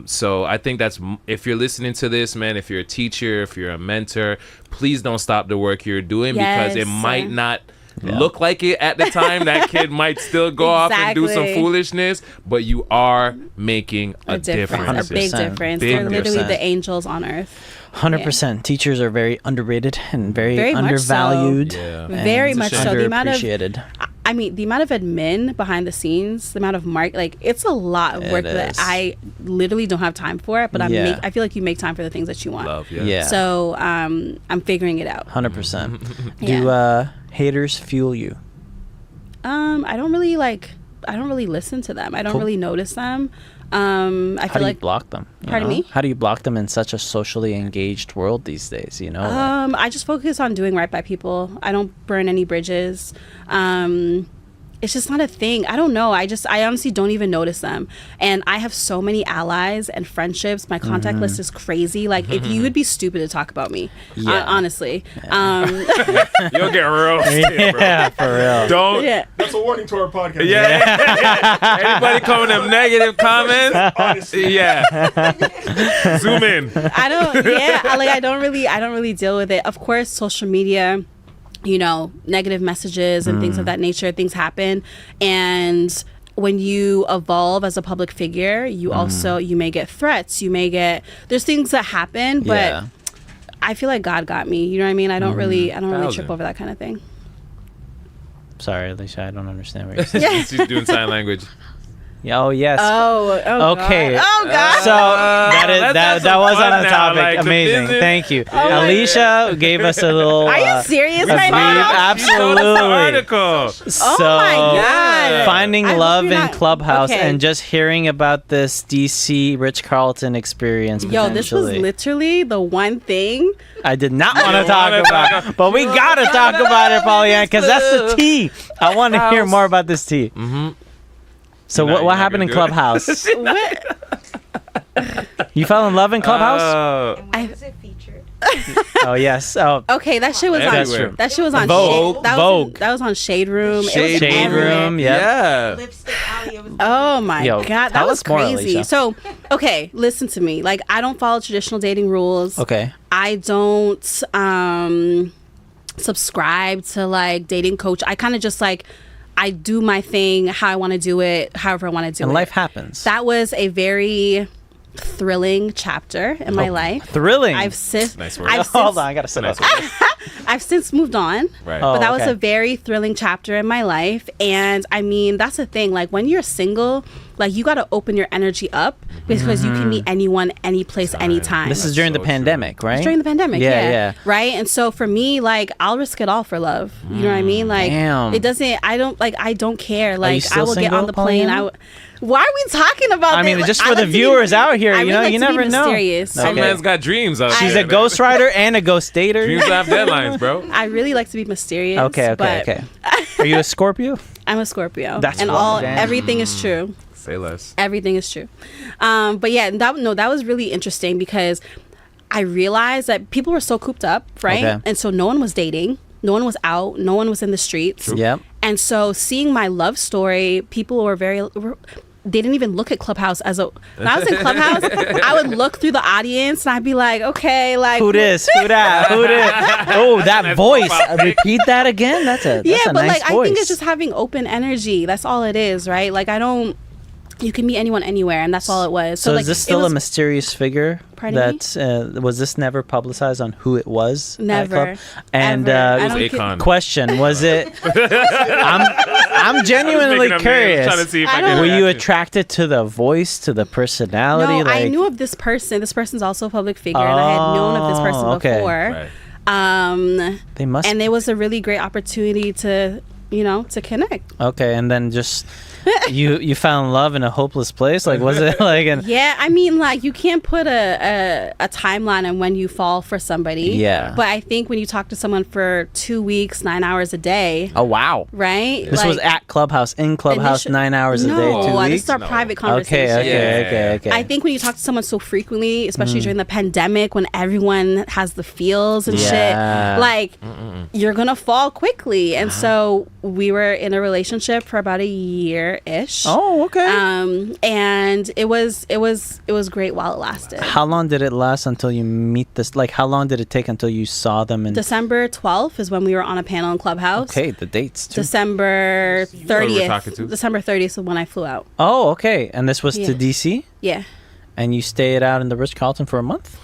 So I think that's, if you're listening to this, man, if you're a teacher, if you're a mentor, please don't stop the work you're doing because it might not look like it at the time. That kid might still go off and do some foolishness, but you are making a difference. A big difference. They're literally the angels on earth. 100%. Teachers are very underrated and very undervalued. Very much so. The amount of underappreciated. I mean, the amount of admin behind the scenes, the amount of it's a lot of work that I literally don't have time for. But I feel like you make time for the things that you want. Love, So I'm figuring it out. 100%. Do haters fuel you? I don't really listen to them. I don't really notice them. How do you block them? Pardon me? How do you block them in such a socially engaged world these days? You know, I just focus on doing right by people. I don't burn any bridges. It's just not a thing. I don't know. I honestly don't even notice them. And I have so many allies and friendships. My contact list is crazy. Like, if you would be stupid to talk about me, honestly. You'll get roasted, bro. Yeah, for real. Don't. Yeah. That's a warning to our podcast. Yeah. Anybody coming with negative comments? Honestly. Yeah. Zoom in. I don't really deal with it. Of course, social media, you know, negative messages and things of that nature, things happen. And when you evolve as a public figure, you also, you may get threats, there's things that happen, but I feel like God got me. You know what I mean? I don't really trip over that kind of thing. Sorry, Alicia, I don't understand what you're saying. She's doing sign language. Oh yes. Okay. God. Oh God. So that was on the topic. Like, amazing. Thank you. Alicia gave us a little. Are you serious a right brief, now? Absolutely. Article. So, oh my God. Finding I love hope you're in not- Clubhouse okay. and just hearing about this DC Rich Carlton experience. Yo, this was literally the one thing. I did not want to talk about, but we gotta talk about it, Pauleanna, because that's the tea. I want to hear more about this tea. So what happened in Clubhouse? You fell in love in Clubhouse? And when was it featured? Oh yes. Oh, Okay, that shit was That's on. true. That shit was on. Vogue. Shade, Vogue. that was on Shade Room. Shade Room. Yeah. Lipstick Alley. It was Oh my Yo, God, that tell was us more, crazy. Alicia. So, okay, listen to me. Like, I don't follow traditional dating rules. Okay. I don't subscribe to like dating coach. I kind of just like, I do my thing how I want to do it, however I want to do it. And life happens. That was a very thrilling chapter in my life. Thrilling. I've since Nice word. Hold on, I gotta sit up. I've since moved on. Right. Oh, But that was okay. a very thrilling chapter in my life. And I mean, that's the thing. Like, when you're single, like, you got to open your energy up because you can meet anyone, any place, anytime. This is during the so pandemic, right? During the pandemic, Yeah. right. And so for me, like, I'll risk it all for love. You know what I mean? Like, Damn. it doesn't. I don't care. Like, still I will get single, on the plane. Pauleanna? Why are we talking about? I mean, this? just I for like the to be- viewers out here, I you really know, like you to be never know. mysterious. Some Okay. man's got dreams out She's there. a ghostwriter and a ghost dater. Dreams have deadlines, bro. I really like to be mysterious. Okay. but Are you a Scorpio? I'm a Scorpio. That's and wild. Damn. everything is true. Say less. Everything is true. But yeah, that was really interesting because I realized that people were so cooped up, right? Okay. And so no one was dating, no one was out, no one was in the streets. Yep. And so seeing my love story, people were they didn't even look at Clubhouse as a. When I was in Clubhouse, I would look through the audience and I'd be like, okay, like Who this? Who that? Who this? Oh, that voice. Repeat that again. That's a yeah, but nice like voice. I think it's just having open energy. That's all it is, right? Like you can meet anyone anywhere, and that's all it was. So like, is this still it was a mysterious figure? Pardon that was this never publicized on who it was? at Never. Club? And Ever. I It was don't Akon. question, was it? I'm genuinely Making a curious. trying to see if I I don't- can Were you react. attracted to the voice, to the personality? No, I knew of this person. This person's also a public figure, and I had known of this person Oh, okay. before. Right. They must. And it was a really great opportunity to, to connect. Okay, and then just you found love in a hopeless place. Like, was it like an? Yeah, I mean, like, you can't put a timeline on when you fall for somebody. Yeah. But I think when you talk to someone for 2 weeks, 9 hours a day. Oh wow. Right. This was at Clubhouse, in Clubhouse, 9 hours a day, 2 No, weeks. this is our private conversation. Okay. I think when you talk to someone so frequently, especially during the pandemic, when everyone has the feels and shit, like you're gonna fall quickly. And so we were in a relationship for about a year-ish. Oh, okay. And it was great while it lasted. How long did it last until you meet this? Like, how long did it take until you saw them? December 12th is when we were on a panel in Clubhouse. Okay, the dates too. December You know who we're talking 30th. to. December 30th is when I flew out. Oh, okay. And this was Yeah. to DC? Yeah. And you stayed out in the Ritz-Carlton for a month?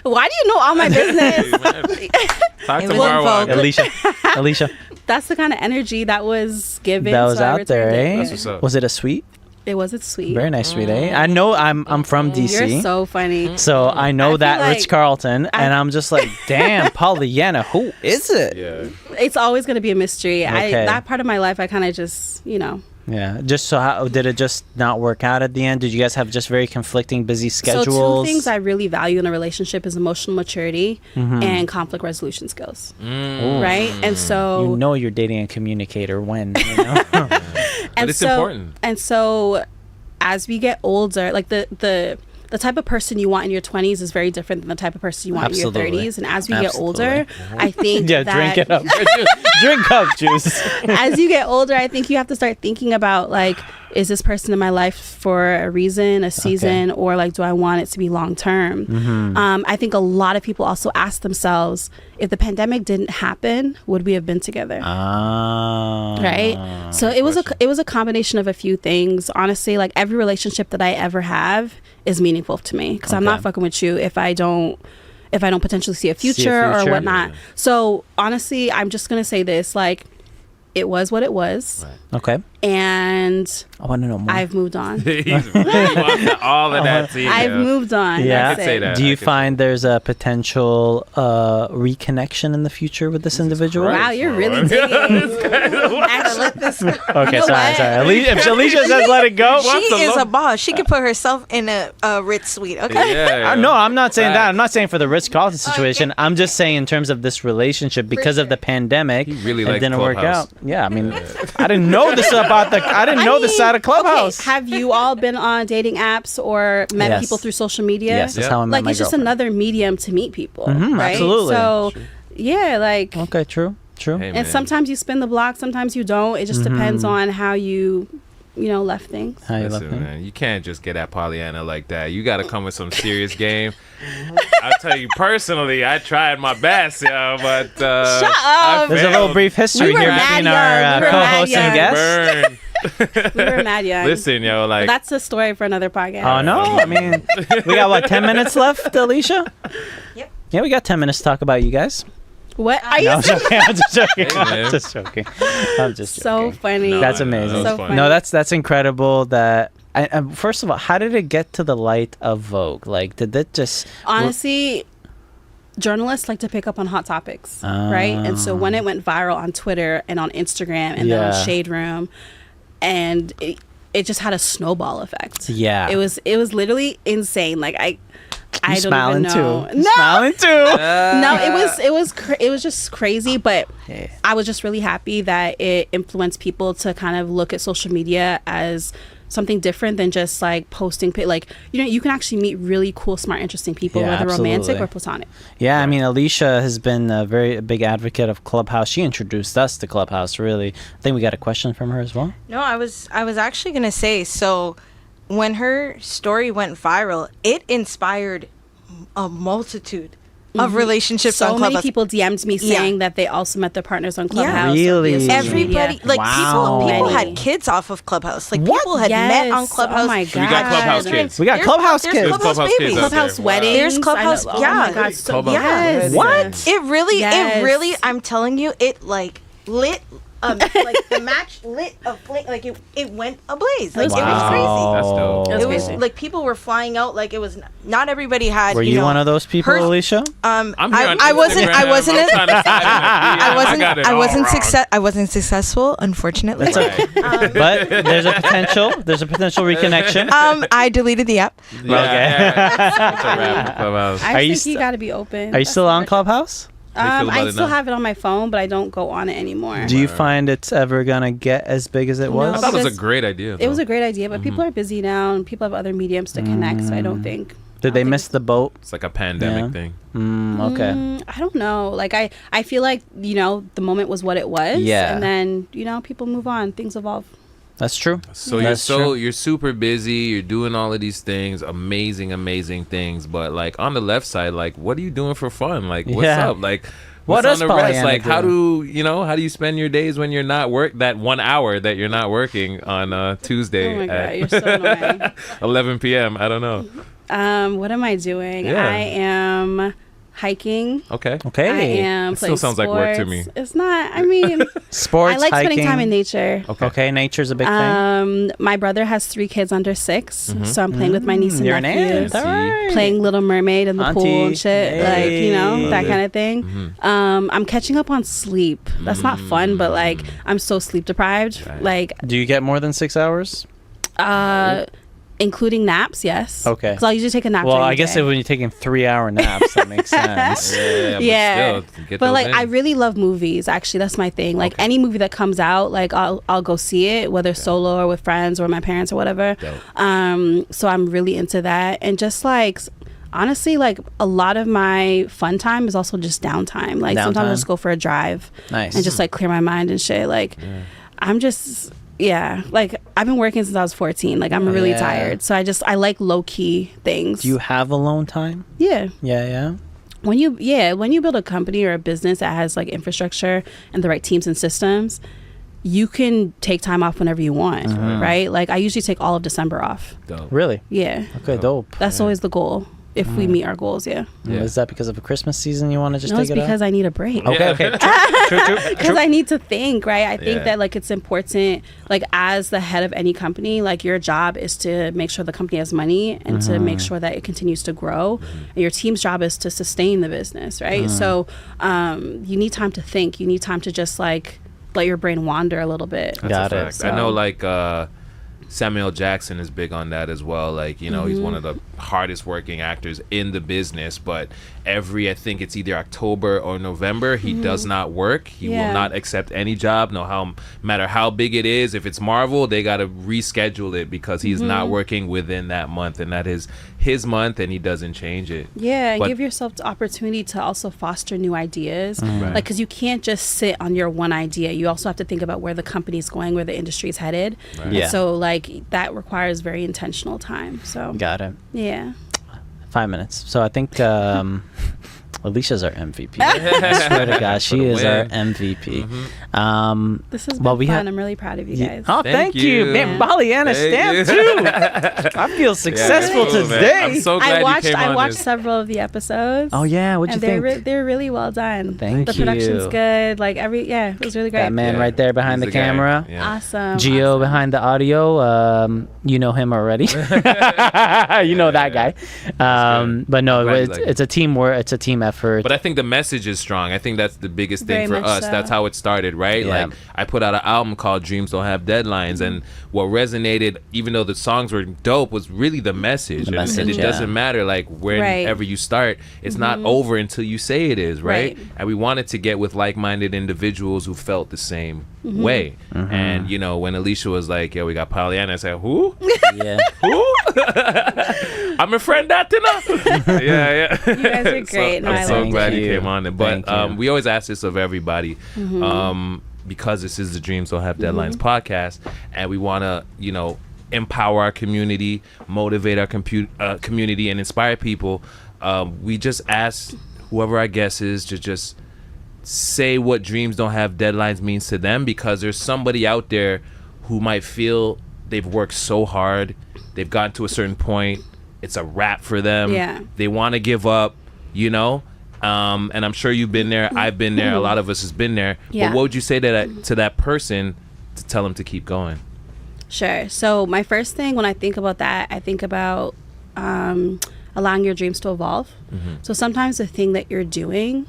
Why do you know all my business? Talk to It Marwan. wasn't Alicia, That's the kind of energy that was given. that was so I out there, returned it. eh? That's what's up. Was it a suite? It wasn't sweet. Very nice suite, eh? I know I'm from DC. You're so funny. So I know I feel that like Ritz-Carlton, and I'm just like, damn, Pauleanna, who is it? Yeah. It's always going to be a mystery. Okay. That part of my life, I kind of just, Yeah. Just so how did it just not work out at the end? Did you guys have just very conflicting, busy schedules? So 2 things I really value in a relationship is emotional maturity Mm-hmm. and conflict resolution skills. Mm. Right? And so... You know you're dating a communicator when, you know? and it's important. And so as we get older, like the type of person you want in your 20s is very different than the type of person you want Absolutely. in your 30s. And as we Absolutely. get older, I think Yeah, that drink it up. Drink up, juice. as you get older, I think you have to start thinking about, like, is this person in my life for a reason, a season, or like, do I want it to be long term? Mm-hmm. I think a lot of people also ask themselves, if the pandemic didn't happen, would we have been together? Right? So it was a combination of a few things. Honestly, like, every relationship that I ever have is meaningful to me, because I'm not fucking with you if I don't potentially see a future, or whatnot. Yeah. So honestly, I'm just gonna say this, like, it was what it was. Okay. And I want to know more. I've moved on. He's really wanting all of that to you. I've moved on. Yeah. I could say it. that. Do I you could find there's a potential reconnection in the future with this individual? Christ. Wow, you're really digging. Actually, let this go. Okay, You know sorry, what? sorry. If Alicia says let it go. She is a boss. She could put herself in a Ritz suite. Okay. Yeah. No, I'm not saying that. I'm not saying for the Ritz-Carlton situation. I'm just saying in terms of this relationship, because of the pandemic, He really it likes didn't work Clubhouse. out. Yeah, I mean, I didn't know this about the. I didn't know this side of Clubhouse. Okay, have you all been on dating apps or met Yes. people through social media? Yes, that's Yeah. how I met Like, my it's just girlfriend. another medium to meet people, right? absolutely. So, yeah, like, Okay, true. Hey, and man. sometimes you spin the block, sometimes you don't. It just depends on how you left things. How you Listen, left me? man, you can't just get at Pauleanna like that. You got to come with some serious game. I'll tell you personally, I tried my best, but Shut I up. There's a little failed. brief history We were here mad between young. our We were mad co-host and young. guest. Burn. We were mad young. Listen, yo, But like that's a story for another podcast. Oh no! I mean, we got what 10 minutes left, Alicia? Yep. Yeah, we got 10 minutes to talk about you guys. What are you No, I'm joking. I'm just joking. Hey, I'm man. just joking. I'm just so joking. funny? No, That's I know, amazing. that was So funny. funny. No, that's incredible. That first of all, how did it get to the light of Vogue? Like, did it just Honestly, journalists like to pick up on hot topics, right? And so when it went viral on Twitter and on Instagram and then Yeah. on Shade Room, and it just had a snowball effect. Yeah. it was literally insane. Like, I don't smiling even know. too? Smiling too. No, it was just crazy, but Yeah. I was just really happy that it influenced people to kind of look at social media as something different than just like posting like, you can actually meet really cool, smart, interesting people, Yeah, whether romantic absolutely. or platonic. Yeah, I mean, Alicia has been a very big advocate of Clubhouse. She introduced us to Clubhouse, really. I think we got a question from her as well. No, I was actually gonna say, so when her story went viral, it inspired a multitude of relationships So on many Clubhouse. people DM'd me Yeah. saying that they also met their partners on Clubhouse. Really? or via social Everybody, media. like Wow. people Many. had kids off of Clubhouse. Like What? people had met on Yes. Clubhouse. Oh my god. We got Clubhouse kids. We got Clubhouse there's kids. Clubhouse Clubhouse kids babies. out there. Clubhouse Wow. weddings. There's Clubhouse- I know. yeah. Oh my god. There's So, Clubhouse yes. weddings. What? It really, Yes. I'm telling you, it like lit like the match lit a flame, like it went ablaze. Like Wow. it was crazy. That's dope. That's It was crazy. like people were flying out. Like it was not everybody had. Were you one of those people, Alicia? I'm here on I wasn't. Instagram. I wasn't. I'm trying to slide in a DM. I wasn't. got it I all wasn't wrong. I wasn't successful, unfortunately. That's okay. But there's a potential. There's a potential reconnection. I deleted the app. That's a wrap. Clubhouse. I Are you think you st- got to be open. Are you That's still the on first- Clubhouse? How do you feel about I it still now? have it on my phone, but I don't go on it anymore. Do you find it's ever gonna get as big as it No. was? I thought it was a because great idea. It was though. a great idea, but people are busy now, and people have other mediums to connect. So I don't think. Did they miss the boat? It's like a pandemic Yeah. thing. Okay. I don't know. Like I feel like the moment was what it was. Yeah. And then people move on. Things evolve. That's true. So That's true. you're super busy. You're doing all of these things, amazing things. But like on the left side, like what are you doing for fun? Like what's Yeah. up? Like What what's does on the rest? Pauleanna Like how do? do you spend your days when you're not that 1 hour that you're not working on Tuesday Oh my god, at you're so annoying. 11 p.m. I don't know. What am I doing? Yeah. I am hiking. Okay. Okay. I am It still playing sounds like work to sports. me. It's not. I mean, Sports, I like hiking. spending time in nature. Okay, nature's a big thing. My brother has 3 kids under 6, so I'm playing with my niece and You're an nephews. aunt. All right. Playing Little Mermaid in the pool Auntie. and shit, Hey. that kind of thing. I'm catching up on sleep. That's not fun, but like I'm so sleep deprived. Right. Like, Do you get more than 6 hours? including naps, yes. Okay. Because I'll usually take a nap. Well, during I the guess day. when you're taking 3-hour naps, that makes sense. Yeah. But, still, get but those like in. I really love movies. Actually, that's my thing. Like any movie that comes out, like I'll go see it, whether solo or with friends or my parents or whatever. Dope. So I'm really into that, and just like honestly, like a lot of my fun time is also just downtime. Like sometimes Downtime. I'll just go for a drive Nice. and just like clear my mind and shit. Like I'm just. Yeah, like I've been working since I was 14. Like I'm really Yeah. tired, so I like low key things. Do you have alone time? Yeah. Yeah. When you build a company or a business that has like infrastructure and the right teams and systems, you can take time off whenever you want, right? Like I usually take all of December off. Dope. Really? Yeah, Okay, dope. that's always the goal if we meet our goals. Yeah, Yeah. Is that because of a Christmas season you want to just no, it's take it because off? I need a break. Okay, okay. True. Because I need to think, right? I think Yeah. that like it's important, like as the head of any company, like your job is to make sure the company has money and to make sure that it continues to grow. And your team's job is to sustain the business, right? So you need time to think. You need time to just like let your brain wander a little bit. That's Got a it. fact. So- I know like Samuel Jackson is big on that as well. Like, you know, he's one of the hardest working actors in the business, but I think it's either October or November, he does not work. He will Yeah. not accept any job, matter how big it is. If it's Marvel, they got to reschedule it because he's not working within that month, and that is his month, and he doesn't change it. Yeah, and But- give yourself the opportunity to also foster new ideas. Right. Like, because you can't just sit on your one idea. You also have to think about where the company's going, where the industry is headed. Right. And Yeah. so, like, that requires very intentional time. So, Got it. yeah. 5 minutes. So I think Alicia's our MVP. I swear to God, she is our MVP. This has been Well, we fun. have- I'm really proud of you Yeah. guys. Oh, thank you. you. Man, Pauleanna Thank stamp you. too. I feel successful cool, man. today. I'm so glad you came I on watched this. several of the episodes. Oh yeah, what'd you and think? they're really well done. Thank the production's you. good. Like it was really great. That man Yeah, right there behind the he's guy. camera. Yeah. Awesome. Gio awesome. behind the audio. You know him already. You know that guy. But no, glad you it's, like it. it's a teamwork. It's a team effort. But I think the message is strong. I think that's the biggest Very thing for much us. so. That's how it started, right? Yeah. Like I put out an album called Dreams Don't Have Deadlines, and what resonated, even though the songs were dope, was really the message. The And message, it yeah. doesn't matter like whenever you start, it's not over until you say it is, right? Right. And we wanted to get with like-minded individuals who felt the same way. And you know, when Alicia was like, "Yo, we got Pauleanna," I said, "Who? yeah. Who? I'm a friend that enough." Yeah. You guys are great. No, I I'm so like glad it. you came on it. But Thank you. we always ask this of everybody, because this is the Dreams Don't Have Deadlines podcast, and we want to, you know, empower our community, motivate our community, and inspire people. We just ask whoever our guest is to just say what dreams don't have deadlines means to them, because there's somebody out there who might feel they've worked so hard, they've gotten to a certain point, it's a wrap for them, Yeah. they want to give up, you know, And I'm sure you've been there. I've been there. A lot of us has been there. Yeah. But what would you say to that person to tell them to keep going? Sure. So my first thing when I think about that, I think about allowing your dreams to evolve. So sometimes the thing that you're doing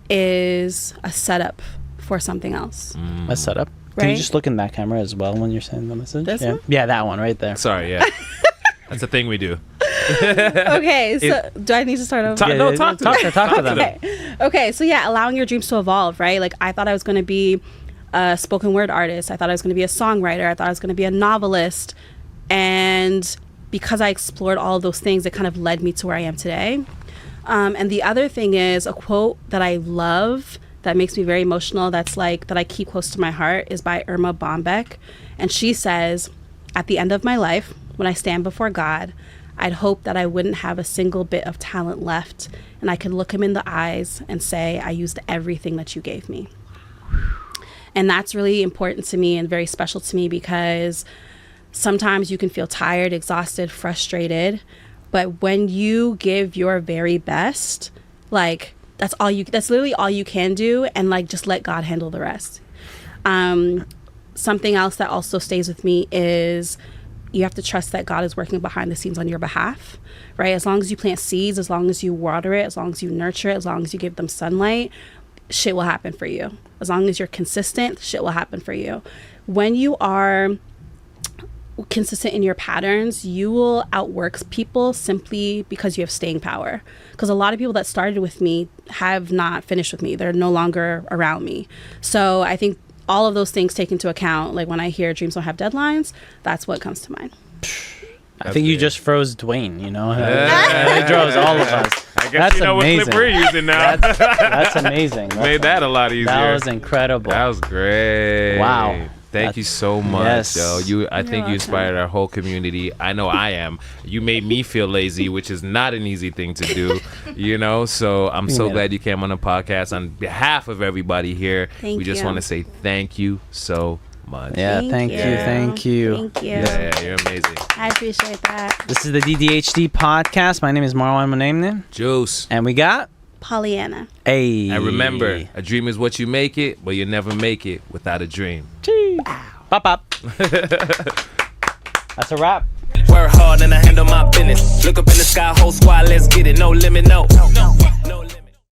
is a setup for something else. A setup. Right? Can you just look in that camera as well when you're sending the message? This yeah. one? Yeah, that one right there. Sorry, yeah. That's a thing we do. Okay, so do I need to start over? Talk to them. Okay, so yeah, allowing your dreams to evolve, right? Like I thought I was going to be a spoken word artist. I thought I was going to be a songwriter. I thought I was going to be a novelist. And because I explored all of those things, it kind of led me to where I am today. And the other thing is a quote that I love that makes me very emotional, that I keep close to my heart, is by Irma Bombeck. And she says, "At the end of my life, when I stand before God, I'd hope that I wouldn't have a single bit of talent left, and I could look him in the eyes and say, I used everything that you gave me." And that's really important to me and very special to me, because sometimes you can feel tired, exhausted, frustrated, but when you give your very best, like that's literally all you can do, and like just let God handle the rest. Something else that also stays with me is you have to trust that God is working behind the scenes on your behalf, right? As long as you plant seeds, as long as you water it, as long as you nurture it, as long as you give them sunlight, shit will happen for you. As long as you're consistent, shit will happen for you. When you are consistent in your patterns, you will outwork people simply because you have staying power. Because a lot of people that started with me have not finished with me. They're no longer around me. So I think all of those things take into account. Like when I hear dreams don't have deadlines, that's what comes to mind. I think you just froze Dwayne, you know? It draws all of us. I guess That's you know amazing. what clip we're using now. That's amazing. Made that a lot easier. That was incredible. That was great. Wow. Thank you so much, yes. yo. I think you inspired our whole community. I know I am. You made me feel lazy, which is not an easy thing to do, you know? So I'm so glad you came on the podcast. On behalf of everybody here, we just want to say thank you so much. Yeah, thank you. Thank you. Yeah, you're amazing. I appreciate that. This is the DDHD podcast. My name is Marwan Monaimne. Juice. And we got Pauleanna. Hey. And remember, a dream is what you make it, but you'll never make it without a dream. Pop up. That's a wrap. Work hard and I handle my business. Look up in the sky, whole squad, let's get it. No limit, no.